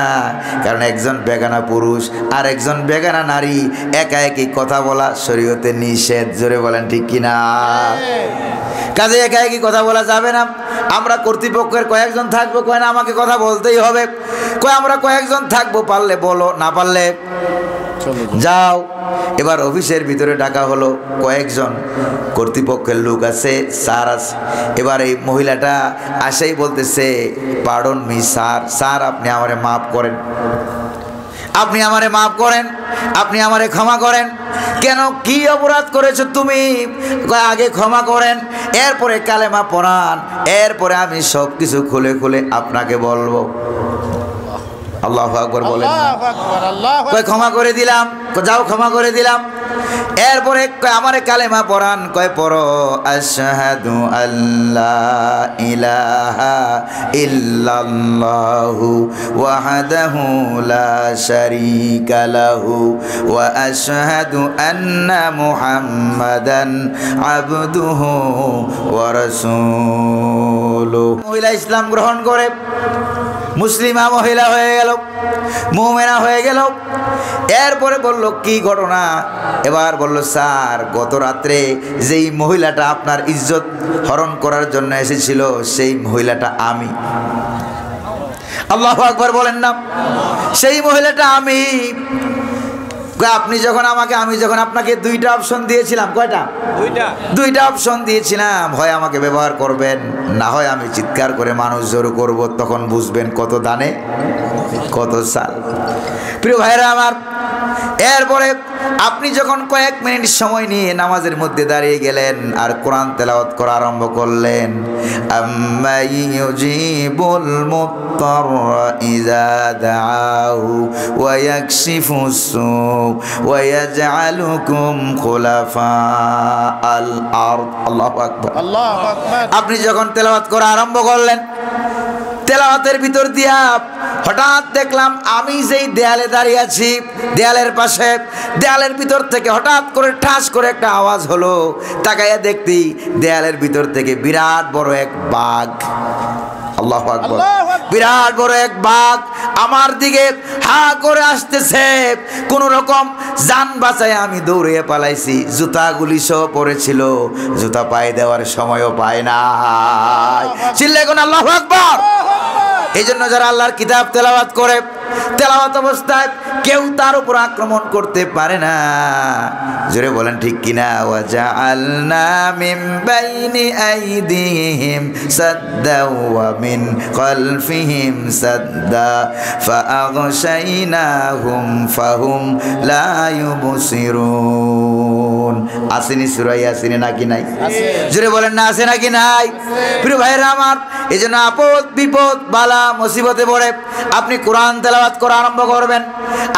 কারণ একজন বেগানা পুরুষ আর একজন বেগানা নারী, একা একই কথা বলা শরীয়তে নিষেধ। জোরে বলেন ঠিক কিনা? কাজে একা একই কথা বলা যাবে না। আমরা কর্তৃপক্ষের কয়েকজন থাকবো, কয় না আমাকে কথা বলতেই হবে। কয় আমরা কয়েকজন থাকবো, পারলে বলো, না পারলে যাও। এবার অফিসের ভিতরে ডাকা হলো, কয়েকজন কর্তৃপক্ষের লোক আছে, স্যার আছে। এবার এই মহিলাটা আসেই বলতেছে, পার্ডন মি স্যার, স্যার আপনি আমারে মাফ করেন, আপনি আমারে মাফ করেন, আপনি আমারে ক্ষমা করেন। কেন, কি অপরাধ করেছো তুমি? আগে ক্ষমা করেন, এরপরে কালেমা পড়ান, এরপরে আমি সব কিছু খুলে খুলে আপনাকে বলবো। আল্লাহু আকবার বলেন না। আল্লাহু আকবার, আল্লাহু কয় ক্ষমা করে দিলাম, যাও ক্ষমা করে দিলাম। এরপরে কয় আমারে কালেমা পড়ান, কয় পড়ো আশহাদু আল্লা ইলাহা ইল্লাল্লাহু ওয়াহদাহু লা শারীকা লাহু ওয়া আশহাদু আন্না মুহাম্মাদান আবদুহু ওয়া রাসূলুহু। মহিলা ইসলাম গ্রহণ করে মুসলিমা মহিলা হয়ে গেল, মুমিনা হয়ে গেল। এরপরে বলল কি ঘটনা? এবার বলল স্যার, গত রাত্রে যেই মহিলাটা আপনার ইজ্জত হরণ করার জন্য এসেছিল সেই মহিলাটা আমি। আল্লাহু আকবার বলেন না। সেই মহিলাটা আমি। আপনি যখন আমাকে, আমি যখন আপনাকে দুইটা অপশন দিয়েছিলাম, কয়টা? দুইটা অপশন দিয়েছিলাম। হয় আমাকে ব্যবহার করবেন, না হয় আমি চিৎকার করে মানুষ জড়ো করব, তখন বুঝবেন কত দানে কত সাল। প্রিয় ভাইরা আমার, এরপরে আপনি যখন কয়েক মিনিট সময় নিয়ে নামাজের মধ্যে দাঁড়িয়ে গেলেন আর কোরআন তেলাওয়াত করা আরম্ভ করলেন, আম্মা ইউজিবুল মুত্তাররা ইযা দাআহু ওয়া ইয়াকশিফুস সূ ওয়া ইয়াজআলুকুম খুলাফা আল আরদ। আল্লাহু আকবার, আল্লাহু আকবার। আপনি যখন তেলাওয়াত করা আরম্ভ করলেন, তেলাওয়াতের ভিতর দিয়া হঠাৎ দেখলাম আমি যেই দেয়ালে দাঁড়িয়ে আছি, দেয়ালের পাশে, দেয়ালের ভিতর থেকে হঠাৎ করে ঠাস করে একটা আওয়াজ হলো। তাকাইয়া দেখতি দেয়ালের ভিতর থেকে বিরাট বড় এক বাঘ। আল্লাহু আকবার, বিরাট বড় এক বাঘ আমার দিকে হা করে আসতেছে। কোন রকম জান বাঁচায় আমি দৌড়িয়ে পালাইছি। জুতাগুলি সহ পড়েছিল, জুতা পায়ে দেওয়ার সময়ও পায় না। চিল্লায় কোন আল্লাহু আকবার। এই জন্য যারা আল্লাহর কিতাব তেলাওয়াত করে, তেলাওয়াত অবস্থায় কেউ তার উপর আক্রমণ করতে পারে না। জোরে বলেন ঠিক কিনা? ওয়া জাআলনা মিন বাইনি আইদিহিম সাদ্দা ওয়া মিন খালফিহিম সাদ্দা ফাআগশাইনাহুম ফাহুম লা ইউবসিরুন। আসেনি সূরা ইয়াসিনে নাকি নাই? জোরে বলেন না, আছে নাকি নাই? প্রিয় ভাইরা আমার, এই জন্য আপদ বিপদ বালা মুসিবতে পড়ে আপনি কোরআন তেলাওয়াত করা আরম্ভ করবেন।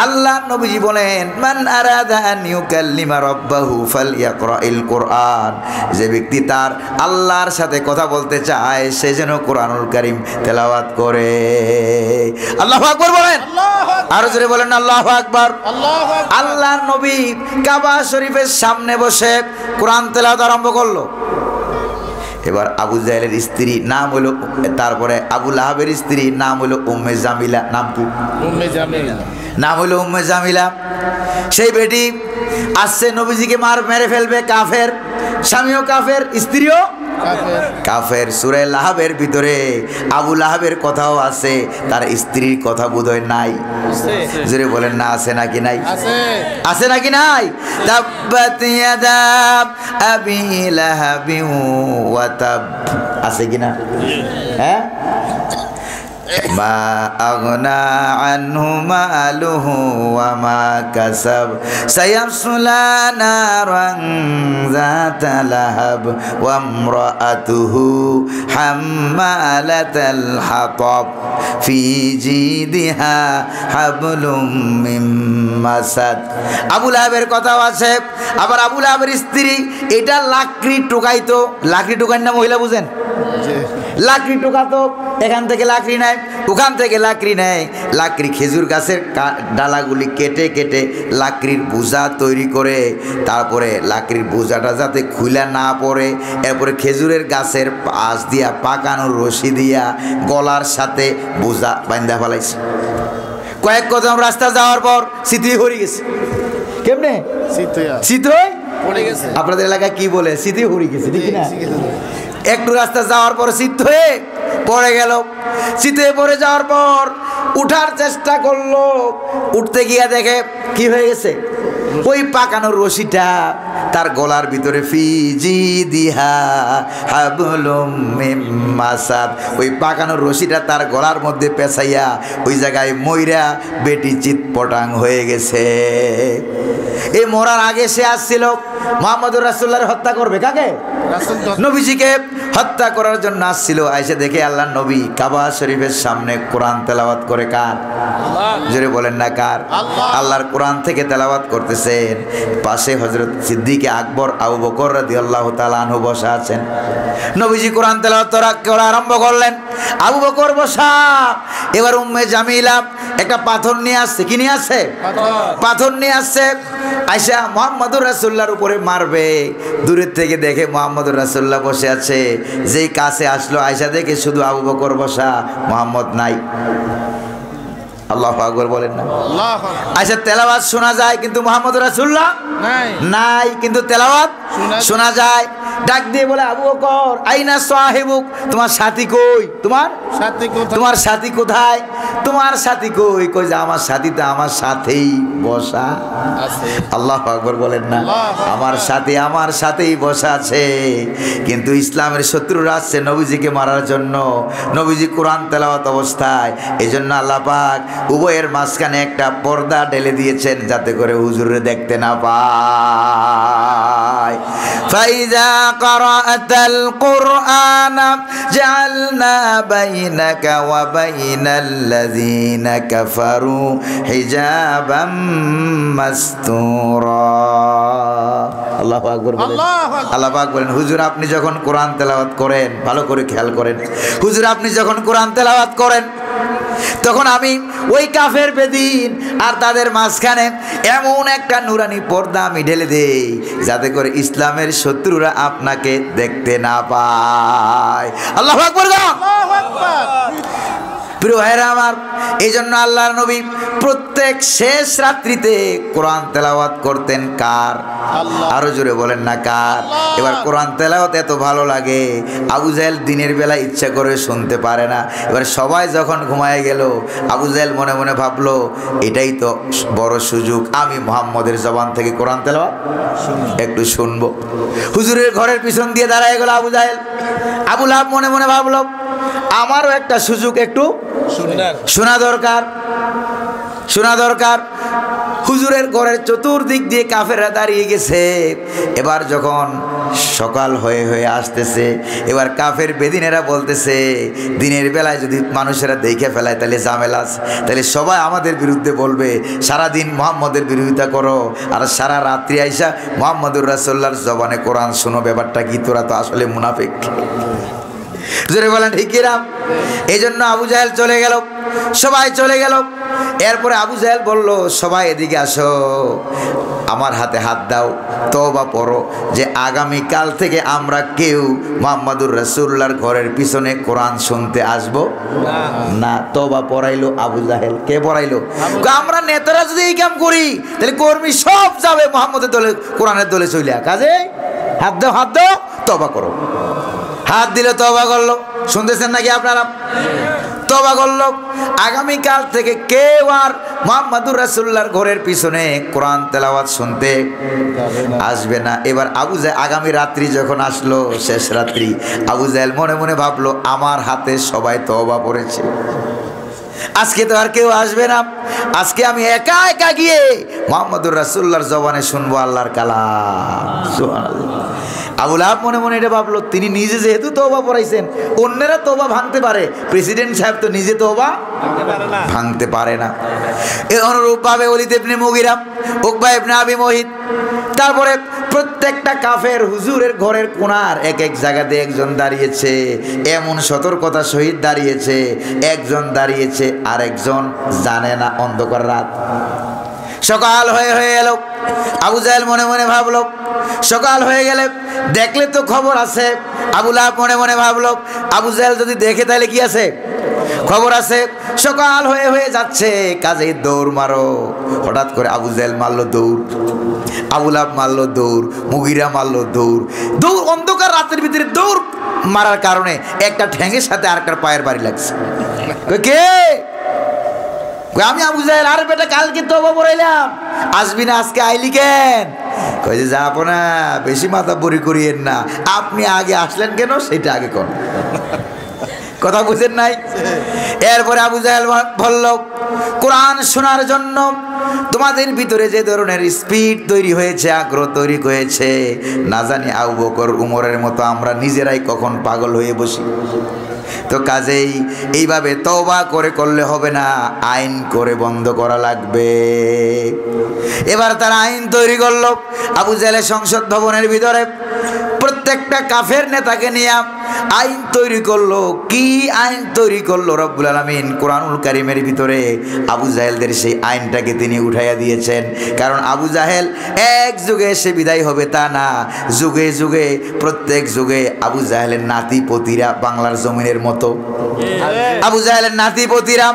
আল্লাহ নবীজি বলেন, মান আরাদা আন ইউকাল্লিমা রাব্বাহু ফালইয়াকরাইল কোরআন। যে ব্যক্তি তার আল্লাহর সাথে কথা বলতে চায় সে যেন কোরআনুল কারীম তেলাওয়াত করে। আল্লাহু আকবার বলেন। আরো জোরে বলেন আল্লাহু আকবার। আল্লাহর নবী কাবা শরীফের সামনে বসে কোরআন তেলাওয়াত আরম্ভ করলো। এবার আবু জাহেলের স্ত্রী নাম হলো, তারপরে আবু লাহাবের স্ত্রী নাম হলো উম্মে জামিলা। নাম কি? উম্মে জামিলা। নাম হলো উম্মে জামিলা। সেই বেটি আসছে নবীজিকে মেরে ফেলবে। কাফের, স্বামীও কাফের, স্ত্রীও কাফের। সূরা লাহাবের ভিতরে আবু লাহাবের কথাও আছে, তার স্ত্রীর কথা বোধহয় নাই। জোরে বলেন না, আছে নাকি নাই? আছে নাকি নাই? তাব্বাত ইয়াদা আবি লাহাবি ওয়া তাব। আছে কিনা? হ্যাঁ। মা আগনা আনহু মালুহু ওয়া মা কাসাব সায়াসলা নারান যাতা লাহাব ওয়া ইমরাআতুহু হাম্মালাতাল হাতাব ফি জিদিহা হাবলুম মিন মাসাদ। আবু লাহাবের কথাও আছে। আবার আবু লাহাবের স্ত্রী এটা লাকড়ি টোকাইতো। লাকড়ি টোকাই না মহিলা বুঝেন? লাকড়ি টোকাতো। এখান থেকে লাকড়ি নেয়, ওখান থেকে লাকড়ি নেয়। লাকড়ি খেজুর গাছের ডালাগুলি কেটে কেটে লাকড়ির বোঝা তৈরি করে, তারপরে লাকড়ির বোঝাটা যাতে খুলে না পড়ে, এরপরে খেজুরের গাছের পাশ দিয়া পাকানো রশি দিয়া গলার সাথে বোঝা বান্ধা ফেলাইছে। কয়েক কদম রাস্তা যাওয়ার পর স্মৃতি হয়ে গেছে। কেমনে স্মৃতি পড়ে গেছে? আপনাদের এলাকায় কি বলে? স্মৃতি হয়ে গেছে, ঠিক না? একটু রাস্তা যাওয়ার পর শীত হয়ে পড়ে গেল। শীতে পড়ে যাওয়ার পর উঠার চেষ্টা করলো। উঠতে গিয়ে দেখে কি হয়ে গেছে, ওই পাকানো রশিটা তার গলার ভিতরে ফিজি দিহা হাবলুম মিন মাসাদ। ওই পাকানো রশিটা তার গলার মধ্যে পেঁচাইয়া ওই জায়গায় মইরা বেটি চিৎপটাং হয়ে গেছে। এই মরার আগে সে আসছিল মুহাম্মদুর রাসূলুল্লাহর হত্যা করবে। কাকে? রাসূল তো নবীজিকে হত্যা করার জন্য আসছিল। আয়েশা দেখে আল্লাহর নবী কাবা শরীফের সামনে কোরআন তেলাওয়াত করে। কার? জোরে বলেন না কার? আল্লাহর কোরআন থেকে তেলাওয়াত করতেছেন। পাশে হযরত সিদ্দিক আকবর আবু বকর রাদিয়াল্লাহু তাআলা আনহু বসা আছেন। নবীজি কোরআন তেলাওয়াত করা আরম্ভ করলেন। আবু বকর বসা। এবার উম্মে জামিলা একটা পাথর নিয়ে আসছে। কি নিয়ে আসছে? পাথর নিয়ে আসছে। আয়েশা মুহাম্মদুর রাসূলুল্লাহর উপরে মারবে, দূরের থেকে দেখে মুহাম্মদুর রাসূলুল্লাহ বসে আছে। যেই কাছে আসলো আয়েশা দেখে শুধু আবু বকর বসা, মুহাম্মদ নাই। আল্লাহু আকবার বলেন না। আল্লাহু আয়েশা তেলাওয়াত শোনা যায় কিন্তু মুহাম্মদুর রাসূলুল্লাহ নাই। নাই, কিন্তু তেলাওয়াত শোনা যায়। ডাক দিয়ে বলে, আবু বকর আইনা সাহিবুক, তোমার সাথী কই? তোমার সাথে কোথায়? তোমার সাথী কোথায়? তোমার সাথী কই? কই যে আমার সাথী তো আমার সাথেই বসা আছে। আল্লাহু আকবার বলেন না। আমার সাথে আমার সাথেই বসা আছে। কিন্তু ইসলামের শত্রুরা আসছে নবীজিকে মারার জন্য। নবীজি কোরআন তেলাওয়াত অবস্থায়, এই জন্য আল্লাহ পাক উভয়ের মাঝখানে একটা পর্দা ঢেলে দিয়েছেন যাতে করে হুজুরে দেখতে না পায়। ফাইজা ক্বারাআতাল কুরআন জাআলনা বাইনাকা ওয়া বাইনাল্লাযীনা কাফারু হিজাবাম মাসতুরা। আল্লাহু আকবার বলেন। আল্লাহ পাক বলেন, হুজুর আপনি যখন কোরআন তেলাওয়াত করেন, ভালো করে খেয়াল করেন, হুজুর আপনি যখন কোরআন তেলাওয়াত করেন তখন আমি ওই কাফের বেদিন আর তাদের মাঝখানে এমন একটা নুরানি পর্দা আমি ঢেলে দেই যাতে করে ইসলামের শত্রুরা আপনাকে দেখতে না পায়। আল্লাহু আকবার। আল্লাহু আকবার। প্রিয় ভাইরা আমার, এই জন্য আল্লাহর নবী প্রত্যেক শেষ রাত্রিতে কোরআন তেলাওয়াত করতেন। কার? আরো জোরে বলেন না কার? এবার কোরআন তেলাওয়াত এত ভালো লাগে, আবু জাহেল দিনের বেলা ইচ্ছা করে শুনতে পারে না। এবার সবাই যখন ঘুমায় গেল, আবু জাহেল মনে মনে ভাবলো এটাই তো বড় সুযোগ, আমি মুহাম্মদের জবান থেকে কোরআন তেলাওয়াত একটু শুনবো। হুজুরের ঘরের পিছন দিয়ে দাঁড়ায় গেল আবু জাহেল। আবু লাহাব মনে মনে ভাবলো আমারও একটা সুযোগ একটু শোনা দরকার, শোনা দরকার। হুজুরের ঘরের চতুর্দিক দিয়ে কাফেররা দাঁড়িয়ে গেছে। এবার যখন সকাল হয়ে হয়ে আসতেছে, এবার কাফের বেদিনেরা বলতেছে দিনের বেলায় যদি মানুষেরা দেখে ফেলায় তাহলে ঝামেলা আছে, তাহলে সবাই আমাদের বিরুদ্ধে বলবে, সারাদিন মুহাম্মদের বিরোধিতা করো আর সারা রাত্রি আইসা মুহাম্মদুর রাসূলুল্লাহর জবানে কোরআন শোনো। ব্যাপারটা কি? তোরা তো আসলে মুনাফিক। জোরে বলেন ঠিক কিনা? এই জন্য আবু জাহেল চলে গেল, সবাই চলে গেল। এরপরে আবু জাহেল বলল, সবাই এদিকে আসো, আমার হাতে হাত দাও, তওবা পড়ো যে আগামীকাল থেকে আমরা কেউ মুহাম্মদুর রাসূলুল্লাহর ঘরের পিছনে কোরআন শুনতে আসবো না। তওবা পড়াইলো আবু জাহেল। কে পড়াইলো? আমরা নেতারা যদি এই কাম করি তাহলে কর্মী সব যাবে মুহাম্মদের দলে, কোরআনের দলে চলে। কাজে হাত দাও, হাত দাও, তওবা করো। হাত দিলে তওবা করলো। শুনতেছেন নাকি আপনারা? তওবা করলো। আগামীকাল থেকে কেউ আর মুহাম্মদুর রাসূলুল্লাহর ঘরের পিছনে কোরআন তেলাওয়াত শুনতে আসবে না। এবার আবু জাহেল আগামী রাত্রি যখন আসলো, শেষ রাত্রি, আবু জাহেল মনে মনে ভাবলো আমার হাতে সবাই তওবা পড়েছে, আজকে তো আর কেউ আসবে না, আজকে আমি একা একা গিয়ে মুহাম্মদুর রাসূলুল্লাহর জবানে শুনবো আল্লাহর কালাম। সুবহানাল্লাহ। আবু লাহাব মনে মনে এটা ভাবলো, তিনি নিজে যেহেতু তওবা পড়াইছেন, অন্যেরা তওবা ভাঙতে পারে, প্রেসিডেন্ট সাহেব তো নিজে তওবা ভাঙতে পারে না। এই অনুরূপভাবে ওলীদ ইবনে মুগীরা, উকবা ইবনে আবি মুহিত, তারপরে প্রত্যেকটা কাফের হুজুরের ঘরের কোণার এক এক জায়গাতে একজন দাঁড়িয়েছে। এমন সতর্কতা সহিত দাঁড়িয়েছে, একজন দাঁড়িয়েছে আর একজন জানে না। অন্ধকার রাত, সকাল হয়ে এলো। আবু জাহেল মনে মনে ভাবলো সকাল হয়ে গেলে দেখলে তো খবর আছে। আবু লাহাব মনে মনে ভাবলো আবু জাহেল যদি দেখে তাহলে কি আছে? খবর আছে। সকাল হয়ে যাচ্ছে, কাজেই দৌড় মারো। হঠাৎ করে আবু জাহেল মারলো দৌড়, আবু লাহাব মারলো দৌড়, মুগীরা মারলো দৌড়। দৌড় অন্ধকার রাতের ভিতরে দৌড় মারার কারণে একটা ঠ্যাঙের সাথে আরেকটার পায়ের বাড়ি লাগছে। কে? আমি আবু জাহেল। আরে বেটা কালকে তওবা পড়াইলাম, আসবি না, আজকে আইলি কেন? কই যে যাবো না, বেশি মাথা বড়ি করিয়েন না, আপনি আগে আসলেন কেন সেটা আগে কোন কথা বুঝেন নাই? এরপরে আবু জাহেল বলল কোরআন শোনার জন্য তোমাদের ভিতরে যে ধরনের স্পিড তৈরি হয়েছে, আগ্রহ তৈরি হয়েছে, না জানি আবু বকর উমরের মতো আমরা নিজেরাই কখন পাগল হয়ে বসি। তো কাজেই এইভাবে তওবা করে করলে হবে না, আইন করে বন্ধ করা লাগবে। এবার তারা আইন তৈরি করলো আবু জাহেলের সংসদ ভবনের ভিতরে, প্রত্যেকটা কাফের নেতাকে নিয়ে আইন তৈরি করলো। কি আইন তৈরি করলো? রব্বুল আলামিন কোরআনুল কারীমের ভিতরে আবু জাহেলদের সেই আইনটাকে তিনি উঠাইয়া দিয়েছেন। কারণ আবু জাহেল এক যুগে এসে বিদায় হবে তা না, যুগে যুগে প্রত্যেক যুগে আবু জাহেলের নাতিপতিরা বাংলার জমিনের মতো। আবু জাহেলের নাতিপতিরা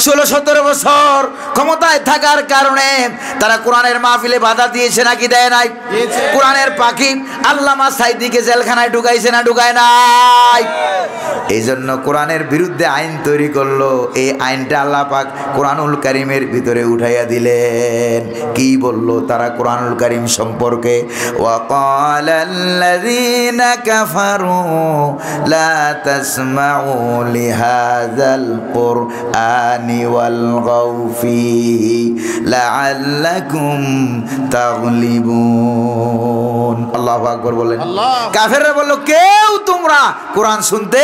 16-17 বছর ক্ষমতায় থাকার কারণে তারা কোরআনের মাহফিলে বাধা দিয়েছে নাকি দেয় নাই? কোরআনের পাখি আল্লামা সাইদিকে জেলখানায় ঢুকাইছে না ঢুকায় নাই? এই জন্য কোরআনের বিরুদ্ধে আইন তৈরি করলো। এই আইনটা আল্লাহ পাক কোরআনুল কারীমের ভিতরে উঠাইয়া দিলেন। কি বললো তারা কোরআনুল কারীম সম্পর্কে? ওয়াকালাল্লাযীনা কাফারু লা তাসমাউ লিহাযাল কুরআনি ওয়ালগাউ ফীহি লাআল্লাকুম তাগলিবুন। আল্লাহু আকবার বলেন। কাফেররা বলল, কেউ তোমরা কোরআন শুনতে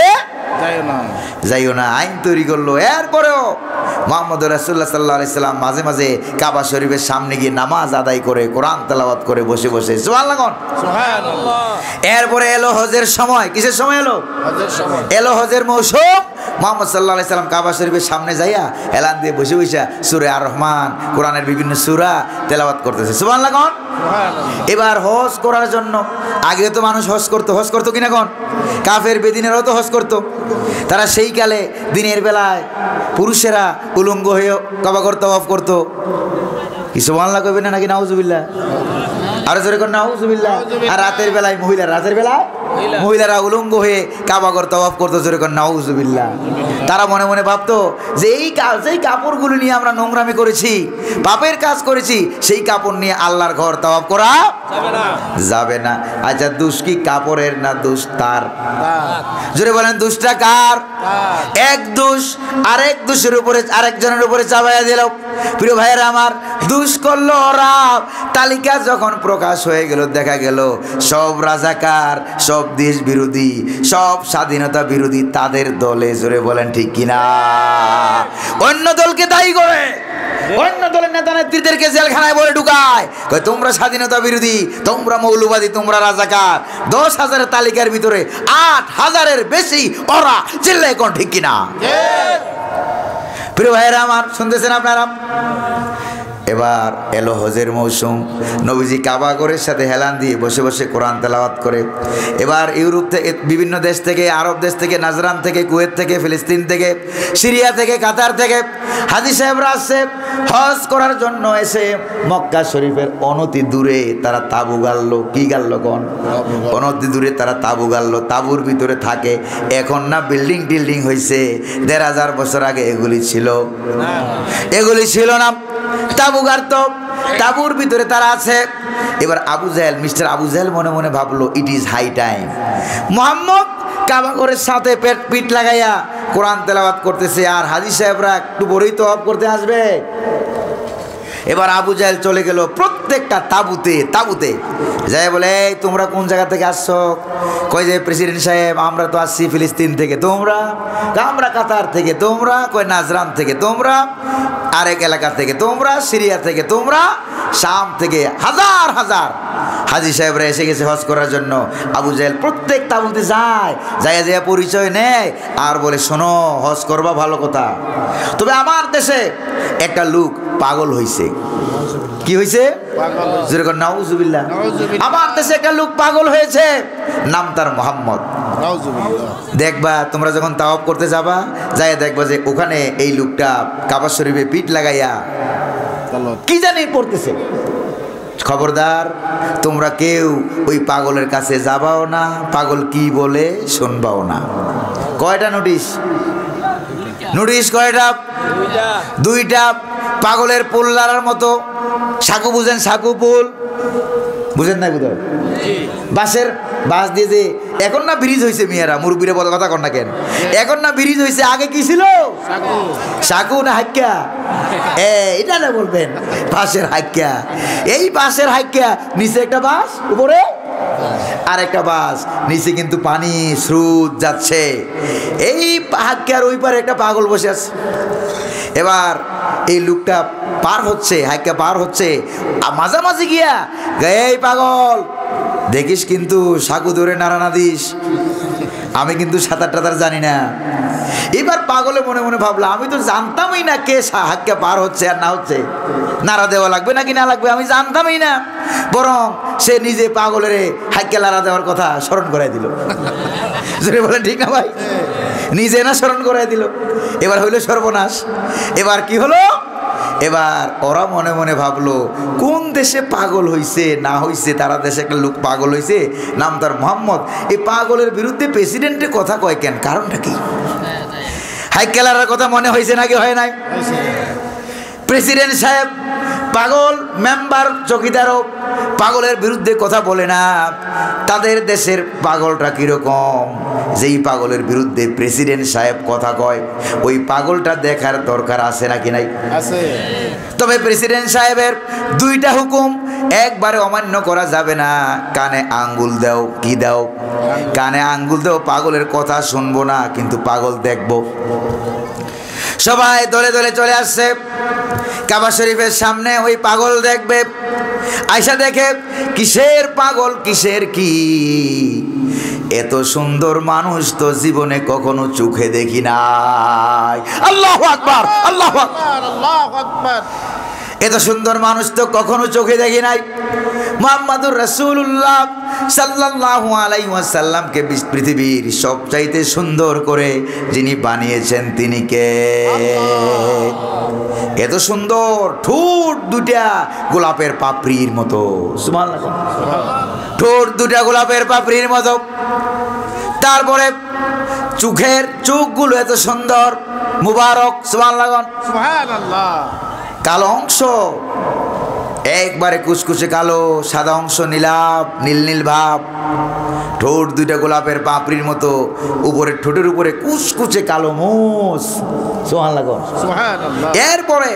যাইও না। আইন তৈরি করলো। এরপরেও মুহাম্মদ রাসূলুল্লাহ সাল্লাল্লাহু আলাইহি সাল্লাম মাঝে মাঝে কাবা শরীফের সামনে গিয়ে নামাজ আদায় করে কোরআন তেলাওয়াত করে বসে বসে। সুবহানাল্লাহ। এরপরে এলো হজের সময়। কিসের সময় এলো? হজের সময়। এলো হজের মৌসুম। মুহাম্মদ সাল্লাল্লাহু আলাইহি সাল্লাম কাবা শরীফের সামনে যাইয়া এলান দিয়ে বসে বসে সূরা আর রহমান, কোরআনের বিভিন্ন সূরা তেলাওয়াত করতেছে। সুবহানাল্লাহ। এবার হজ করার জন্য, আগে তো মানুষ হজ করতো কিনা কোন? কাফের বেদিনেরাও তো হজ করতো। তারা সেই কালে দিনের বেলায় পুরুষেরা উলঙ্গ হয়ে কাবা ঘর তাওয়াফ করতো। কি সুবহানাল্লাহ কইবেন না নাকি নাউজুবিল্লাহ? আরো জোরে কোন নাউজুবিল্লাহ। আর রাতের বেলায় মহিলারা উলঙ্গ হয়ে কাবা ঘর তাওয়াফ করতো। জোরে কোন নাউজুবিল্লাহ। তারা মনে মনে ভাবতো যে যেই কাপড়গুলো নিয়ে আমরা নোংরামি করেছি, পাপের কাজ করেছি, সেই কাপড় নিয়ে আল্লাহর ঘর তাওয়াফ করা যাবে না। আচ্ছা, দোষ কি কাপড়ের না দোষ তার? জোরে বলেন, দোষটা কার? এক দোষ আরেক দোষের উপরে আরেকজনের উপরে চাপাইয়া দিল। প্রিয় ভাইয়েরা আমার, দোষ করলো ওরা। তালিকা যখন প্রকাশ হয়ে গেল, দেখা গেল সব রাজাকার, সব দেশ বিরোধী, সব স্বাধীনতা বিরোধী তাদের দলে। জোরে বলেন ঠিক কিনা? অন্য দলকে দায়ী করে, অন্য দলের নেতা নেত্রীদেরকে জেলখানায় বলে ঢুকায়, তোমরা স্বাধীনতা বিরোধী, তোমরা মৌলবাদী, তোমরা রাজাকার। 10,000 তালিকার ভিতরে 8,000-এর বেশি ওরা। চিল্লায় কোন ঠিক কিনা? প্রিয় ভাইয়েরা আমার, শুনতেছেন আপনারা? এবার এলো হজের মৌসুম। নবীজি কাবা ঘরের সাথে হেলান দিয়ে বসে বসে কোরআন তেলাওয়াত করে। এবার ইউরোপ থেকে, বিভিন্ন দেশ থেকে, আরব দেশ থেকে, নাজরান থেকে, কুয়েত থেকে, ফিলিস্তিন থেকে, সিরিয়া থেকে, কাতার থেকে হাজী সাহেবরা আসছে হজ করার জন্য। এসে মক্কা শরীফের অনতি দূরে তারা তাঁবু গাড়লো। কি গাড়লো কোন? অনতি দূরে তারা তাঁবু গাড়লো। তাঁবুর ভিতরে থাকে। এখন না বিল্ডিং টিল্ডিং হয়েছে, 1,500 বছর আগে এগুলি ছিল না। তাঁবু গাড়তো, তাঁবুর ভিতরে তারা আছে। এবার মিস্টার আবু জাহেল মনে মনে ভাবলো, it is high time. Muhammad Kaaba ঘরের সাথে পিঠ লাগাইয়া কোরআন তেলাওয়াত করতেছে, আর হাজী সাহেবরা একটু পরেই তো অফ করতে আসবে। এবার আবু জাহেল চলে গেল প্রত্যেকটা তাঁবুতে যাই বলে, এই তোমরা কোন জায়গা থেকে আসছো? কই যে প্রেসিডেন্ট সাহেব, আমরা তো আসছি ফিলিস্তিন থেকে। তোমরা? আমরা কাতার থেকে। তোমরা? কই নাজরান থেকে। তোমরা? আরেক এলাকা থেকে। তোমরা? সিরিয়া থেকে। তোমরা? শাম থেকে। হাজার হাজী সাহেবরা এসে গেছে হজ করার জন্য। আবু জাহেল প্রত্যেক তাঁবুতে যায় পরিচয় নেয় আর বলে, শোনো, হজ করবা ভালো কথা, তবে আমার দেশে একটা লোক পাগল হয়েছে। কি হয়েছে? যেরকম নাউজুবিল্লাহ। আমার দেশে একটা লোক পাগল হয়েছে, নাম তার মোহাম্মদ। দেখবা তোমরা যখন তাওয়াফ করতে যাবা, যাই দেখবা যে ওখানে এই লোকটা কাবা শরীফে পিঠ লাগাইয়া কি জানি পড়তেছে। খবরদার, তোমরা কেউ ওই পাগলের কাছে যাবাও না, পাগল কি বলে শুনবাও না। কয়টা নোটিশ কয়টা? 2টা। পাগলের পুল লাড়ার মতো। সাঁকু বুঝেন? সাঁকু পুল বুঝেন না? বাঁশের বাঁশ দিয়ে যে এখন না ব্রিজ হয়েছে, মেয়েরা মুরব্বীরা বড় কথা কন না কেন, এখন না ব্রিজ হয়েছে, আগে কি ছিল? সাকু না হাক্কা? এটা না বলবেন, বাঁশের হাক্কা। এই বাঁশের হাক্কা, নিচে একটা বাঁশ, উপরে আর একটা বাঁশ, নিচে কিন্তু পানি স্রোত যাচ্ছে। এই হাক্কার ওই পারে একটা পাগল বসে আছে। এবার এই লোকটা পার হচ্ছে, হাইকা পার হচ্ছে, মাঝামাঝি গিয়া এই পাগল দেখিস কিন্তু সাকু ধরে নাড়া না দিস, আমি কিন্তু সাঁতার টাতার জানি না। এবার পাগলে মনে মনে ভাবলো, আমি তো জানতামই না কে হাক্কা পার হচ্ছে আর না হচ্ছে, নাড়া দেওয়া লাগবে নাকি না লাগবে আমি জানতামই না, বরং সে নিজে পাগলের হাক্কা নাড়া দেওয়ার কথা স্মরণ করাই দিল। যদি বলেন ঠিক না ভাই, নিজে না স্মরণ করাই দিল। এবার হইল সর্বনাশ। এবার কি হলো, এবার ওরা মনে মনে ভাবলো কোন দেশে পাগল হইছে না হইছে, তারা দেশে একটা লোক পাগল হইছে, নাম তার মোহাম্মদ। এই পাগলের বিরুদ্ধে প্রেসিডেন্টের কথা কয় কেন, কারণটা কি? হাইকেলার কথা মনে হয়েছে নাকি হয় নাই? প্রেসিডেন্ট সাহেব পাগল, মেম্বার চকিদারও পাগলের বিরুদ্ধে কথা বলে না। তাদের দেশের পাগলটা কিরকম, যেই পাগলের বিরুদ্ধে প্রেসিডেন্ট সাহেব কথা কয়, ওই পাগলটা দেখার দরকার আছে নাকি নাই? আছে। তবে প্রেসিডেন্ট সাহেবের দুইটা হুকুম একবারে অমান্য করা যাবে না। কানে আঙ্গুল দাও, কি দাও? কানে আঙ্গুল দাও, পাগলের কথা শুনবো না, কিন্তু পাগল দেখবো। সবাই দলে দলে চলে আসছে কাবা শরীফের সামনে, ওই পাগল দেখবে। আয়সা দেখে কিসের পাগল, কিসের কি, এত সুন্দর মানুষ তো জীবনে কখনো চোখে দেখি নাই। আল্লাহু আকবার, আল্লাহু আকবার, আল্লাহু আকবার। এত সুন্দর মানুষ তো কখনো চোখে দেখি নাই। মুহাম্মাদুর রাসূলুল্লাহ সাল্লাল্লাহু আলাইহি ওয়াসাল্লামকে পৃথিবীর সবচাইতে সুন্দর করে যিনি বানিয়েছেন তিনি কে? এত সুন্দর, ঠোঁট দুটা গোলাপের পাপড়ির মতো, সুবহানাল্লাহ, ঠোঁট দুটা গোলাপের পাপড়ির মতো। তারপরে চোখের চোখগুলো এত সুন্দর, মুবারক, সুবহানাল্লাহ, সুবহানাল্লাহ। কালো অংশ একবারে কুচকুচে কালো, সাদা অংশ নীলাভ, নীল নীল ভাব। ঠোঁট দুইটা গোলাপের পাপড়ির মতো, উপরে ঠোঁটের উপরে কুচকুচে কালো মোষ, সুবহানাল্লাহ, সুবহানাল্লাহ। এরপরে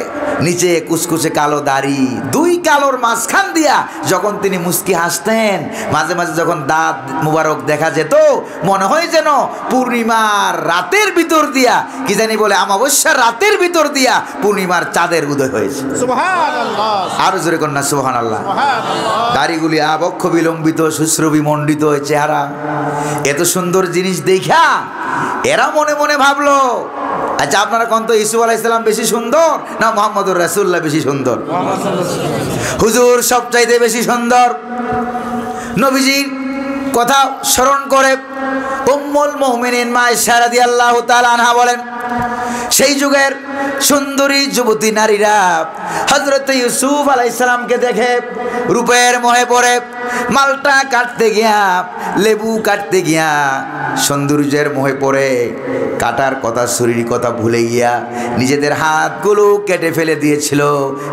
নিচে কুচকুচে কালো দাড়ি, দুই কালোর মাঝখান দিয়া যখন তিনি মুস্কি হাসতেন, মাঝে মাঝে যখন দাঁত মুবারক দেখা যেত, মনে হয় যেন পূর্ণিমার রাতের ভিতর দিয়া, কি জানি বলে, অমাবস্যার রাতের ভিতর দিয়া পূর্ণিমার চাঁদের উদয় হয়েছে। সুবহানাল্লাহ, আরো জোরে কন্যা সুবহানাল্লাহ। দাড়িগুলি আবক্ষ বিলম্বিত, শুশ্রবি মণ্ডিত চেহারা। এত সুন্দর জিনিস দেখা এরা মনে মনে ভাবলো, আচ্ছা আপনারা কোন তো ইসু আলাইহিস সালাম বেশি সুন্দর না মুহাম্মদুর রাসূলুল্লাহ বেশি সুন্দর? হুজুর সবচাইতে বেশি সুন্দর। নবীজির কথা স্মরণ করে উম্মুল মুমিনিন মা আয়েশা রাদিয়াল্লাহু তাআলা আনহা বলেন, সেই যুগের সুন্দরী যুবতী নারীরা হযরত ইউসুফ আলাইহিস সালামকে দেখে রূপের মোহে পড়ে, মালটা কাটতে গিয়া, লেবু কাটতে গিয়া সৌন্দর্যের মোহে পড়ে কাটার কথা, ছুরির কথা ভুলে গিয়া নিজেদের হাতগুলো কেটে ফেলে দিয়েছিল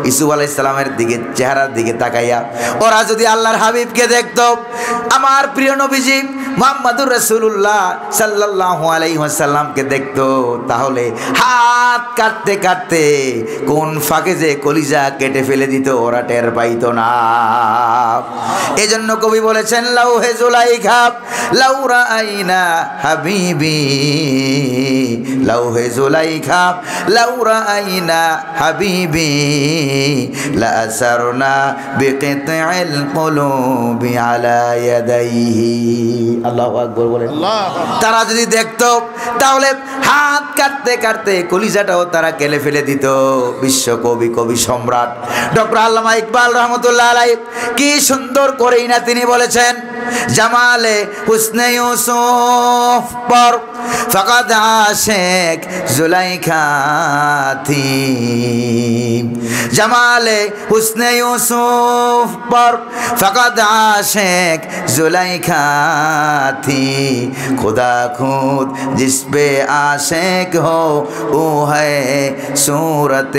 ইউসুফ আলাইহিস সালামের দিকে, চেহারার দিকে তাকাইয়া। ওরা যদি আল্লাহর হাবিবকে দেখতো, আমার প্রিয় নবীজি মুহাম্মদুর রাসূলুল্লাহ সাল্লাল্লাহু আলাইহি ওয়াসাল্লামকে দেখতো, তাহলে হাত কাটতে কাটতে কোন ফাঁকে যে কলিজা কেটে ফেলে দিত ওরা টের পাইতো না। এজন্য কবি বলেছেন, লাউহে জুলাইখা লাউ রাআইনা হাবিবি, লাউহে জুলাইখা লাউ রাআইনা হাবিবি লা আসারনা বিকিতইল কুলুবি আলা ইয়াদাইহি। আল্লাহু আকবার বলেন। তারা যদি দেখতো তাহলে হাত কাটতে কাটতে কলিজাটাও তারা কেলে ফেলে দিত। বিশ্ব কবি, কবি সম্রাট ডক্টর আল্লামা ইকবাল রহমতুল্লাহ আলাইহি কি সুন্দর করেই না তিনি বলেছেন, জামালে হুসনে ইউসুফ পর ফাকাদ আশিক জুলাইখা থি, জামালে হুসনে ইউসুফ পর ফাকাদ আশিক জুলাইখা थी, खुदा खुद जिस पे आशिक हो वो है सूरत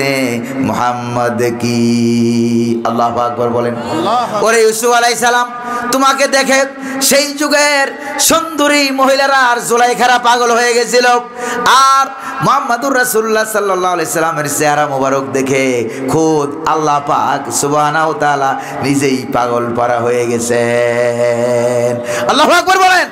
मोहम्मद की। আল্লাহু আকবার বলেন। ওরে ইউসুফ আলাইহিস সালাম তোমাকে দেখে দেখে সেই যুগের সুন্দরী মহিলারা আর জুলাইখারা পাগল হয়ে গেছিল। আর মুহাম্মদুর রাসূলুল্লাহ সাল্লাল্লাহু আলাইহি সাল্লামের চেহারা মোবারক দেখে খোদ আল্লাহ পাক সুবহানাহু ওয়া তাআলা নিজেই পাগল পারা হয়ে গেছেন। আল্লাহু আকবার বলেন।